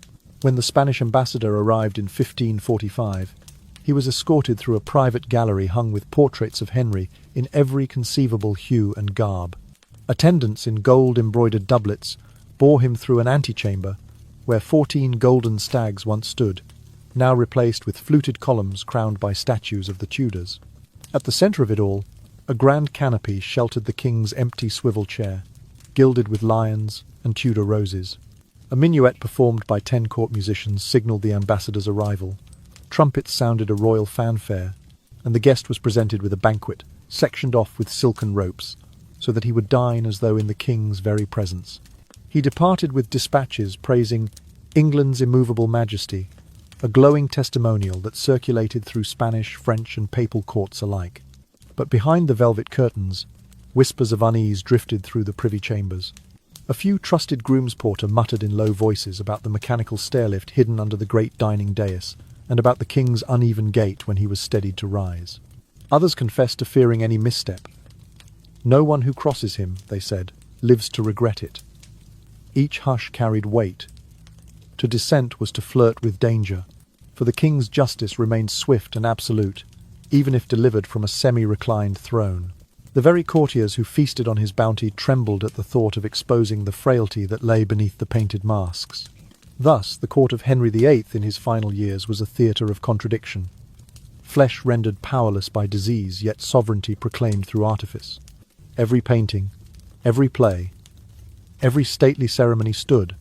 When the Spanish ambassador arrived in 1545, he was escorted through a private gallery hung with portraits of Henry in every conceivable hue and garb. Attendants in gold-embroidered doublets bore him through an antechamber where 14 golden stags once stood, now replaced with fluted columns crowned by statues of the Tudors. At the centre of it all, a grand canopy sheltered the king's empty swivel chair, gilded with lions and Tudor roses. A minuet performed by 10 court musicians signalled the ambassador's arrival. Trumpets sounded a royal fanfare, and the guest was presented with a banquet, sectioned off with silken ropes, so that he would dine as though in the king's very presence. He departed with dispatches praising England's immovable majesty, a glowing testimonial that circulated through Spanish, French, and papal courts alike. But behind the velvet curtains, whispers of unease drifted through the privy chambers. A few trusted groomsporter muttered in low voices about the mechanical stairlift hidden under the great dining dais, and about the king's uneven gait when he was steadied to rise. Others confessed to fearing any misstep. No one who crosses him, they said, lives to regret it. Each hush carried weight. To dissent was to flirt with danger, for the king's justice remained swift and absolute, even if delivered from a semi-reclined throne. The very courtiers who feasted on his bounty trembled at the thought of exposing the frailty that lay beneath the painted masks. Thus, the court of Henry VIII in his final years was a theatre of contradiction. Flesh rendered powerless by disease, yet sovereignty proclaimed through artifice. Every painting, every play, every stately ceremony stood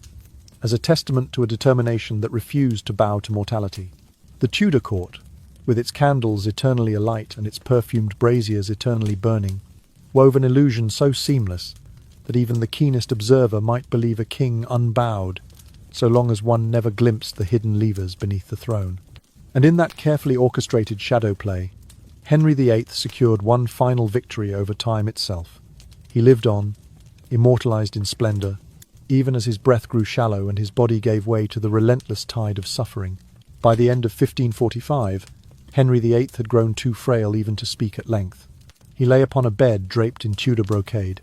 as a testament to a determination that refused to bow to mortality. The Tudor court, with its candles eternally alight and its perfumed braziers eternally burning, wove an illusion so seamless that even the keenest observer might believe a king unbowed, so long as one never glimpsed the hidden levers beneath the throne. And in that carefully orchestrated shadow play, Henry VIII secured one final victory over time itself. He lived on, immortalized in splendor, even as his breath grew shallow and his body gave way to the relentless tide of suffering. By the end of 1545, Henry VIII had grown too frail even to speak at length. He lay upon a bed draped in Tudor brocade,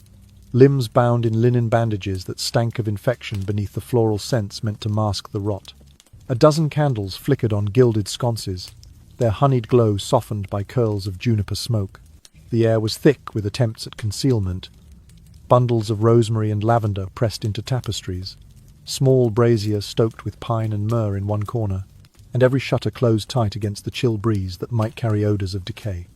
limbs bound in linen bandages that stank of infection beneath the floral scents meant to mask the rot. A dozen candles flickered on gilded sconces, their honeyed glow softened by curls of juniper smoke. The air was thick with attempts at concealment. Bundles of rosemary and lavender pressed into tapestries, small braziers stoked with pine and myrrh in one corner, and every shutter closed tight against the chill breeze that might carry odours of decay.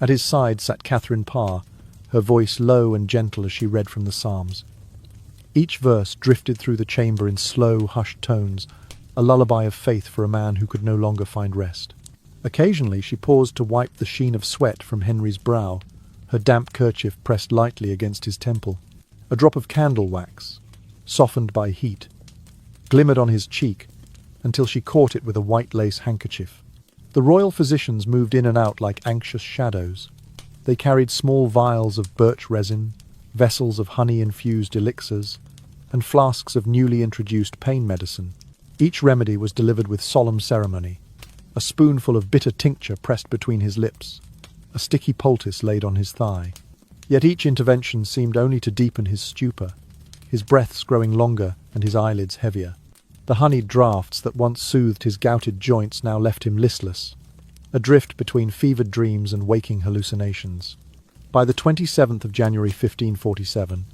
At his side sat Catherine Parr, her voice low and gentle as she read from the Psalms. Each verse drifted through the chamber in slow, hushed tones, a lullaby of faith for a man who could no longer find rest. Occasionally she paused to wipe the sheen of sweat from Henry's brow, her damp kerchief pressed lightly against his temple. A drop of candle wax, softened by heat, glimmered on his cheek until she caught it with a white lace handkerchief. The royal physicians moved in and out like anxious shadows. They carried small vials of birch resin, vessels of honey-infused elixirs, and flasks of newly introduced pain medicine. Each remedy was delivered with solemn ceremony. A spoonful of bitter tincture pressed between his lips, a sticky poultice laid on his thigh. Yet each intervention seemed only to deepen his stupor, his breaths growing longer and his eyelids heavier. The honeyed draughts that once soothed his gouted joints now left him listless, adrift between fevered dreams and waking hallucinations. By the 27th of January 1547,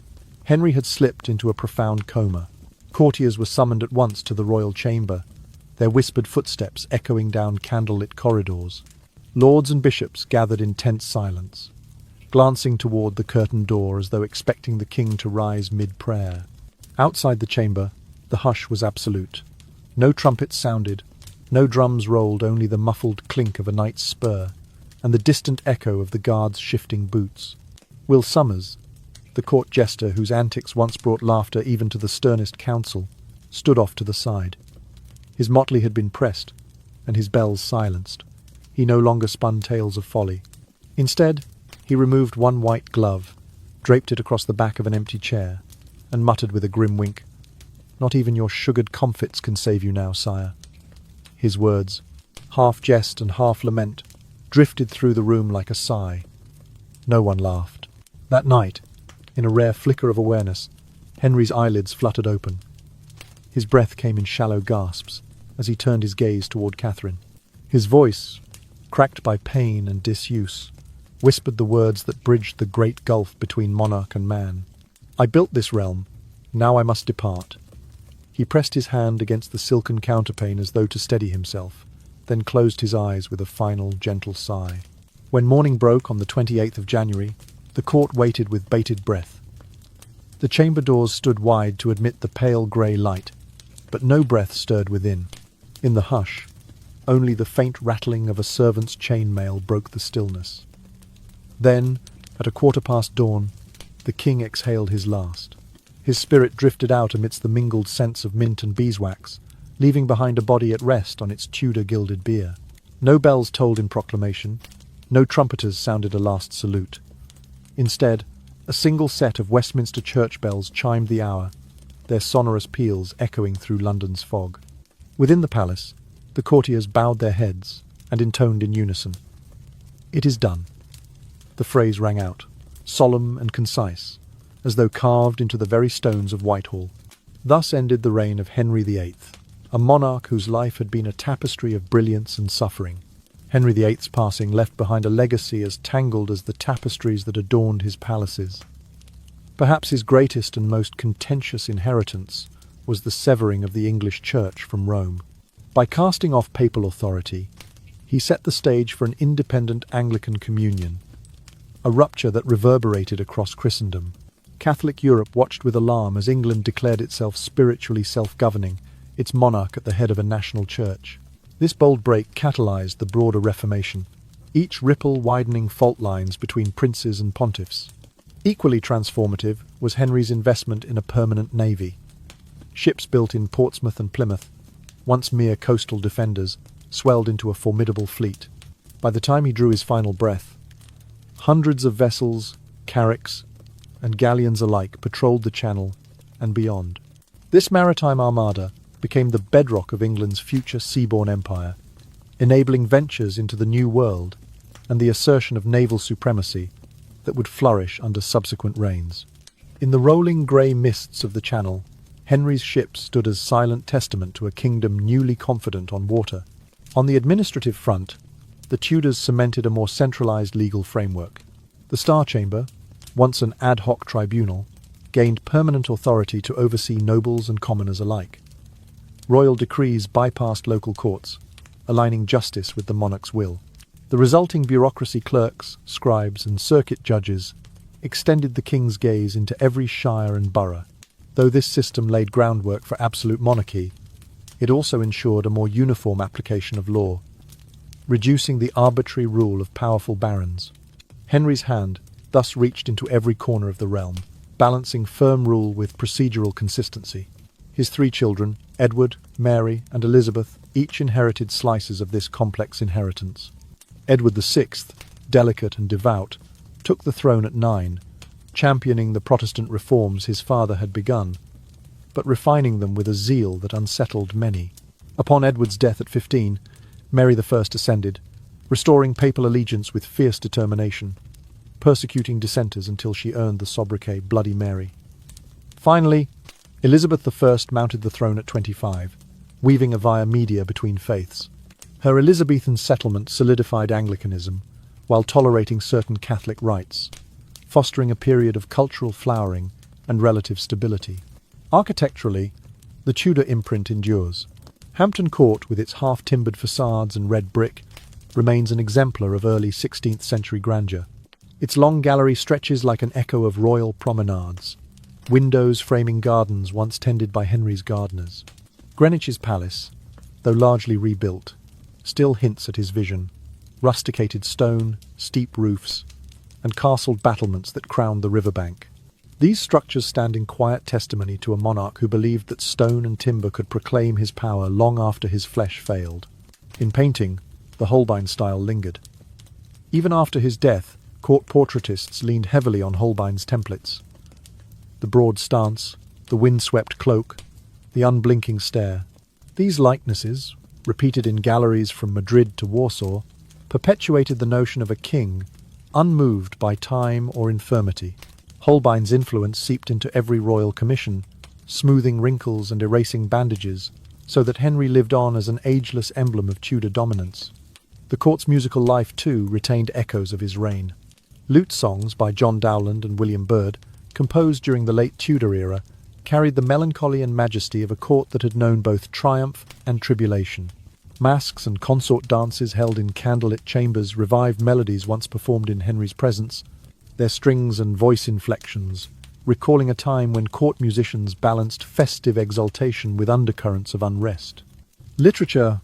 Henry had slipped into a profound coma. Courtiers were summoned at once to the royal chamber, their whispered footsteps echoing down candlelit corridors. Lords and bishops gathered in tense silence. glancing toward the curtained door as though expecting the king to rise mid-prayer. Outside the chamber, the hush was absolute. No trumpets sounded, no drums rolled, only the muffled clink of a knight's spur and the distant echo of the guard's shifting boots. Will Somers, the court jester whose antics once brought laughter even to the sternest council, stood off to the side. His motley had been pressed, and his bells silenced. He no longer spun tales of folly. Instead, he removed one white glove, draped it across the back of an empty chair, and muttered with a grim wink, "Not even your sugared comfits can save you now, sire." His words, half jest and half lament, drifted through the room like a sigh. No one laughed. That night, in a rare flicker of awareness, Henry's eyelids fluttered open. His breath came in shallow gasps as he turned his gaze toward Catherine. His voice, cracked by pain and disuse, whispered the words that bridged the great gulf between monarch and man. "I built this realm, now I must depart." He pressed his hand against the silken counterpane as though to steady himself, then closed his eyes with a final, gentle sigh. When morning broke on the 28th of January, the court waited with bated breath. The chamber doors stood wide to admit the pale grey light, but no breath stirred within. In the hush, only the faint rattling of a servant's chainmail broke the stillness. Then, at dawn, the king exhaled his last. His spirit drifted out amidst the mingled scents of mint and beeswax, leaving behind a body at rest on its Tudor-gilded bier. No bells tolled in proclamation, no trumpeters sounded a last salute. Instead, a single set of Westminster church bells chimed the hour, their sonorous peals echoing through London's fog. Within the palace, the courtiers bowed their heads and intoned in unison. "It is done." The phrase rang out, solemn and concise, as though carved into the very stones of Whitehall. Thus ended the reign of Henry VIII, a monarch whose life had been a tapestry of brilliance and suffering. Henry VIII's passing left behind a legacy as tangled as the tapestries that adorned his palaces. Perhaps his greatest and most contentious inheritance was the severing of the English Church from Rome. By casting off papal authority, he set the stage for an independent Anglican communion, a rupture that reverberated across Christendom. Catholic Europe watched with alarm as England declared itself spiritually self-governing, its monarch at the head of a national church. This bold break catalyzed the broader Reformation, each ripple widening fault lines between princes and pontiffs. Equally transformative was Henry's investment in a permanent navy. Ships built in Portsmouth and Plymouth, once mere coastal defenders, swelled into a formidable fleet. By the time he drew his final breath, hundreds of vessels, carracks, and galleons alike patrolled the Channel and beyond. This maritime armada became the bedrock of England's future seaborne empire, enabling ventures into the New World and the assertion of naval supremacy that would flourish under subsequent reigns. In the rolling grey mists of the Channel, Henry's ships stood as silent testament to a kingdom newly confident on water. On the administrative front, the Tudors cemented a more centralised legal framework. The Star Chamber, once an ad hoc tribunal, gained permanent authority to oversee nobles and commoners alike. Royal decrees bypassed local courts, aligning justice with the monarch's will. The resulting bureaucracy, clerks, scribes, and circuit judges extended the king's gaze into every shire and borough. Though this system laid groundwork for absolute monarchy, it also ensured a more uniform application of law, reducing the arbitrary rule of powerful barons. Henry's hand thus reached into every corner of the realm, balancing firm rule with procedural consistency. His three children, Edward, Mary, and Elizabeth, each inherited slices of this complex inheritance. Edward VI, delicate and devout, took the throne at 9, championing the Protestant reforms his father had begun, but refining them with a zeal that unsettled many. Upon Edward's death at 15, Mary I ascended, restoring papal allegiance with fierce determination, persecuting dissenters until she earned the sobriquet Bloody Mary. Finally, Elizabeth I mounted the throne at 25, weaving a via media between faiths. Her Elizabethan settlement solidified Anglicanism, while tolerating certain Catholic rites, fostering a period of cultural flowering and relative stability. Architecturally, the Tudor imprint endures. Hampton Court, with its half-timbered facades and red brick, remains an exemplar of early 16th century grandeur. Its long gallery stretches like an echo of royal promenades, windows framing gardens once tended by Henry's gardeners. Greenwich's palace, though largely rebuilt, still hints at his vision: rusticated stone, steep roofs, and castled battlements that crowned the riverbank. These structures stand in quiet testimony to a monarch who believed that stone and timber could proclaim his power long after his flesh failed. In painting, the Holbein style lingered. Even after his death, court portraitists leaned heavily on Holbein's templates. The broad stance, the wind-swept cloak, the unblinking stare. These likenesses, repeated in galleries from Madrid to Warsaw, perpetuated the notion of a king, unmoved by time or infirmity. Holbein's influence seeped into every royal commission, smoothing wrinkles and erasing bandages, so that Henry lived on as an ageless emblem of Tudor dominance. The court's musical life, too, retained echoes of his reign. Lute songs by John Dowland and William Byrd, composed during the late Tudor era, carried the melancholy and majesty of a court that had known both triumph and tribulation. Masques and consort dances held in candlelit chambers revived melodies once performed in Henry's presence, their strings and voice inflections recalling a time when court musicians balanced festive exultation with undercurrents of unrest. Literature,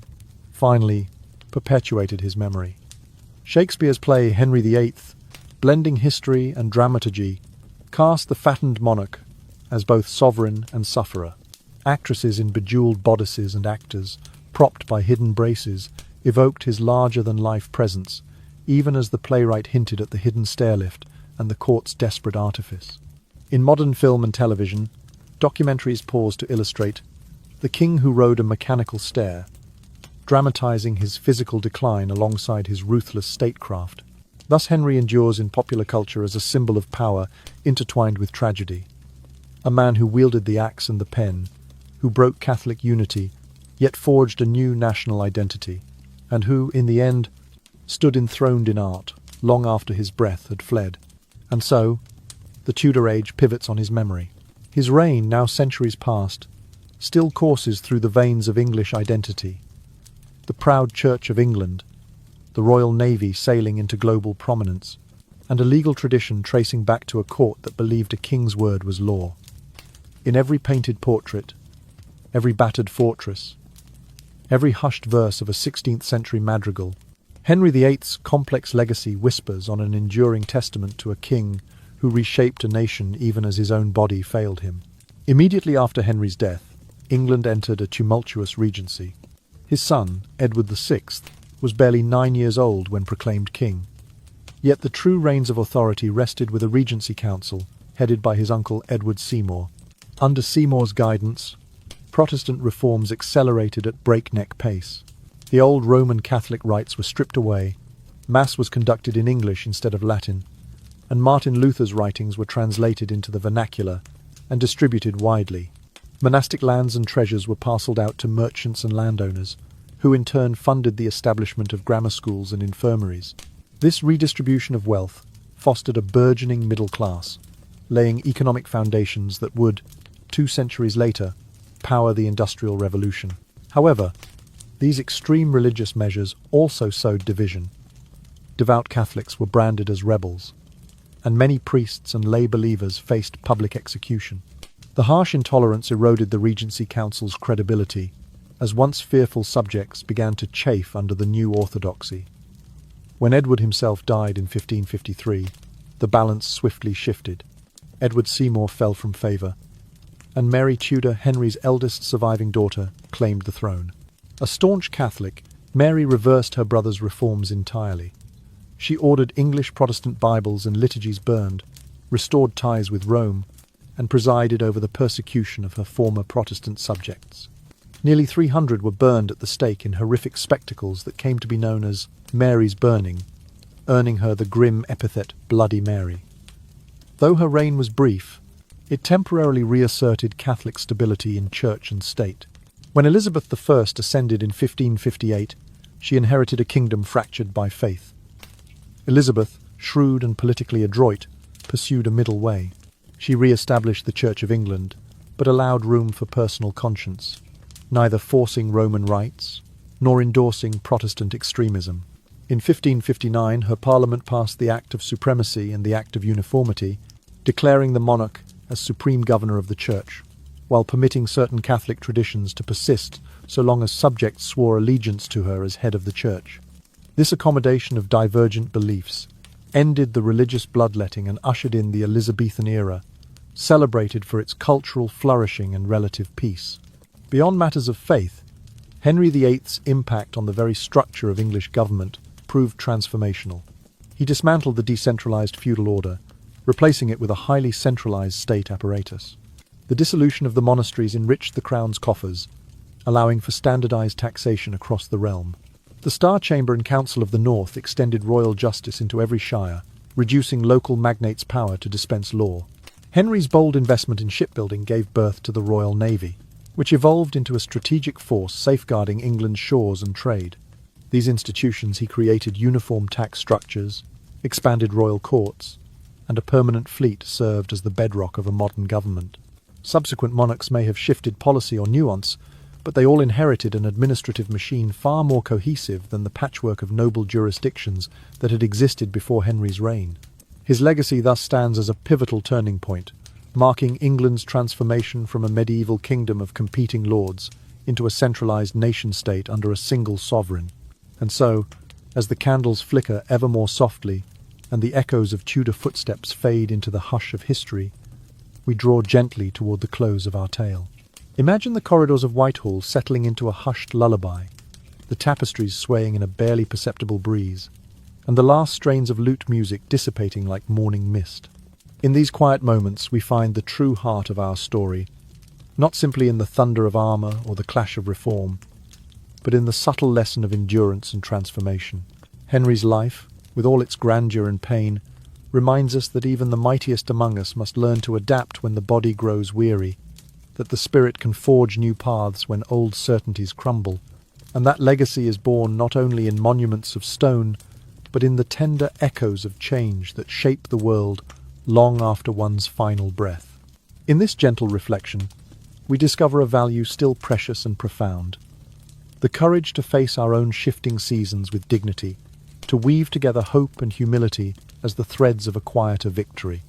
finally, perpetuated his memory. Shakespeare's play Henry VIII, blending history and dramaturgy, cast the fattened monarch as both sovereign and sufferer. Actresses in bejeweled bodices and actors, propped by hidden braces, evoked his larger-than-life presence, even as the playwright hinted at the hidden stairlift and the court's desperate artifice. In modern film and television, documentaries pause to illustrate the king who rode a mechanical stair, dramatizing his physical decline alongside his ruthless statecraft. Thus Henry endures in popular culture as a symbol of power intertwined with tragedy. A man who wielded the axe and the pen, who broke Catholic unity, yet forged a new national identity, and who, in the end, stood enthroned in art long after his breath had fled. And so, the Tudor age pivots on his memory. His reign, now centuries past, still courses through the veins of English identity. The proud Church of England, the Royal Navy sailing into global prominence, and a legal tradition tracing back to a court that believed a king's word was law. In every painted portrait, every battered fortress, every hushed verse of a 16th century madrigal, Henry VIII's complex legacy whispers on an enduring testament to a king who reshaped a nation even as his own body failed him. Immediately after Henry's death, England entered a tumultuous regency. His son, Edward VI, was barely 9 years old when proclaimed king. Yet the true reins of authority rested with a regency council headed by his uncle Edward Seymour. Under Seymour's guidance, Protestant reforms accelerated at breakneck pace. The old Roman Catholic rites were stripped away, Mass was conducted in English instead of Latin, and Martin Luther's writings were translated into the vernacular and distributed widely. Monastic lands and treasures were parcelled out to merchants and landowners, who in turn funded the establishment of grammar schools and infirmaries. This redistribution of wealth fostered a burgeoning middle class, laying economic foundations that would, 2 centuries later, power the Industrial Revolution. However, these extreme religious measures also sowed division. Devout Catholics were branded as rebels, and many priests and lay believers faced public execution. The harsh intolerance eroded the Regency Council's credibility, as once fearful subjects began to chafe under the new orthodoxy. When Edward himself died in 1553, the balance swiftly shifted. Edward Seymour fell from favour, and Mary Tudor, Henry's eldest surviving daughter, claimed the throne. A staunch Catholic, Mary reversed her brother's reforms entirely. She ordered English Protestant Bibles and liturgies burned, restored ties with Rome, and presided over the persecution of her former Protestant subjects. Nearly 300 were burned at the stake in horrific spectacles that came to be known as Mary's Burning, earning her the grim epithet Bloody Mary. Though her reign was brief, it temporarily reasserted Catholic stability in church and state. When Elizabeth I ascended in 1558, she inherited a kingdom fractured by faith. Elizabeth, shrewd and politically adroit, pursued a middle way. She re-established the Church of England, but allowed room for personal conscience, neither forcing Roman rites nor endorsing Protestant extremism. In 1559, her parliament passed the Act of Supremacy and the Act of Uniformity, declaring the monarch as supreme governor of the church, while permitting certain Catholic traditions to persist so long as subjects swore allegiance to her as head of the church. This accommodation of divergent beliefs ended the religious bloodletting and ushered in the Elizabethan era, celebrated for its cultural flourishing and relative peace. Beyond matters of faith, Henry VIII's impact on the very structure of English government proved transformational. He dismantled the decentralized feudal order, replacing it with a highly centralized state apparatus. The dissolution of the monasteries enriched the crown's coffers, allowing for standardized taxation across the realm. The Star Chamber and Council of the North extended royal justice into every shire, reducing local magnates' power to dispense law. Henry's bold investment in shipbuilding gave birth to the Royal Navy, which evolved into a strategic force safeguarding England's shores and trade. These institutions he created uniform tax structures, expanded royal courts, and a permanent fleet served as the bedrock of a modern government. Subsequent monarchs may have shifted policy or nuance, but they all inherited an administrative machine far more cohesive than the patchwork of noble jurisdictions that had existed before Henry's reign. His legacy thus stands as a pivotal turning point, marking England's transformation from a medieval kingdom of competing lords into a centralized nation-state under a single sovereign. And so, as the candles flicker ever more softly and the echoes of Tudor footsteps fade into the hush of history, we draw gently toward the close of our tale. Imagine the corridors of Whitehall settling into a hushed lullaby, the tapestries swaying in a barely perceptible breeze, and the last strains of lute music dissipating like morning mist. In these quiet moments we find the true heart of our story, not simply in the thunder of armour or the clash of reform, but in the subtle lesson of endurance and transformation. Henry's life, with all its grandeur and pain, reminds us that even the mightiest among us must learn to adapt when the body grows weary, that the spirit can forge new paths when old certainties crumble, and that legacy is born not only in monuments of stone, but in the tender echoes of change that shape the world long after one's final breath. In this gentle reflection, we discover a value still precious and profound: the courage to face our own shifting seasons with dignity, to weave together hope and humility as the threads of a quieter victory.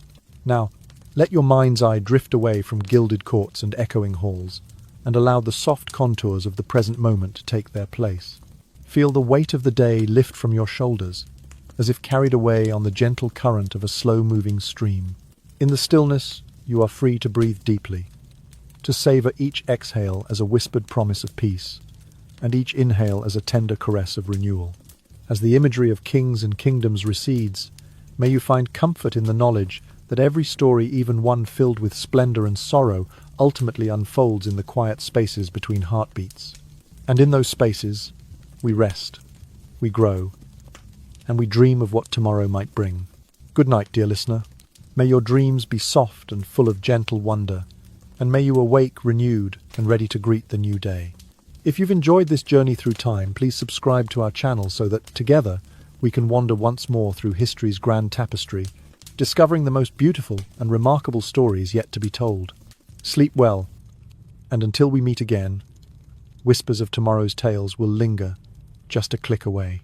Now, let your mind's eye drift away from gilded courts and echoing halls, and allow the soft contours of the present moment to take their place. Feel the weight of the day lift from your shoulders, as if carried away on the gentle current of a slow-moving stream. In the stillness, you are free to breathe deeply, to savor each exhale as a whispered promise of peace, and each inhale as a tender caress of renewal. As the imagery of kings and kingdoms recedes, may you find comfort in the knowledge that every story, even one filled with splendor and sorrow, ultimately unfolds in the quiet spaces between heartbeats. And in those spaces, we rest, we grow, and we dream of what tomorrow might bring. Good night, dear listener. May your dreams be soft and full of gentle wonder, and may you awake renewed and ready to greet the new day. If you've enjoyed this journey through time, please subscribe to our channel so that, together, we can wander once more through history's grand tapestry, discovering the most beautiful and remarkable stories yet to be told. Sleep well, and until we meet again, whispers of tomorrow's tales will linger just a click away.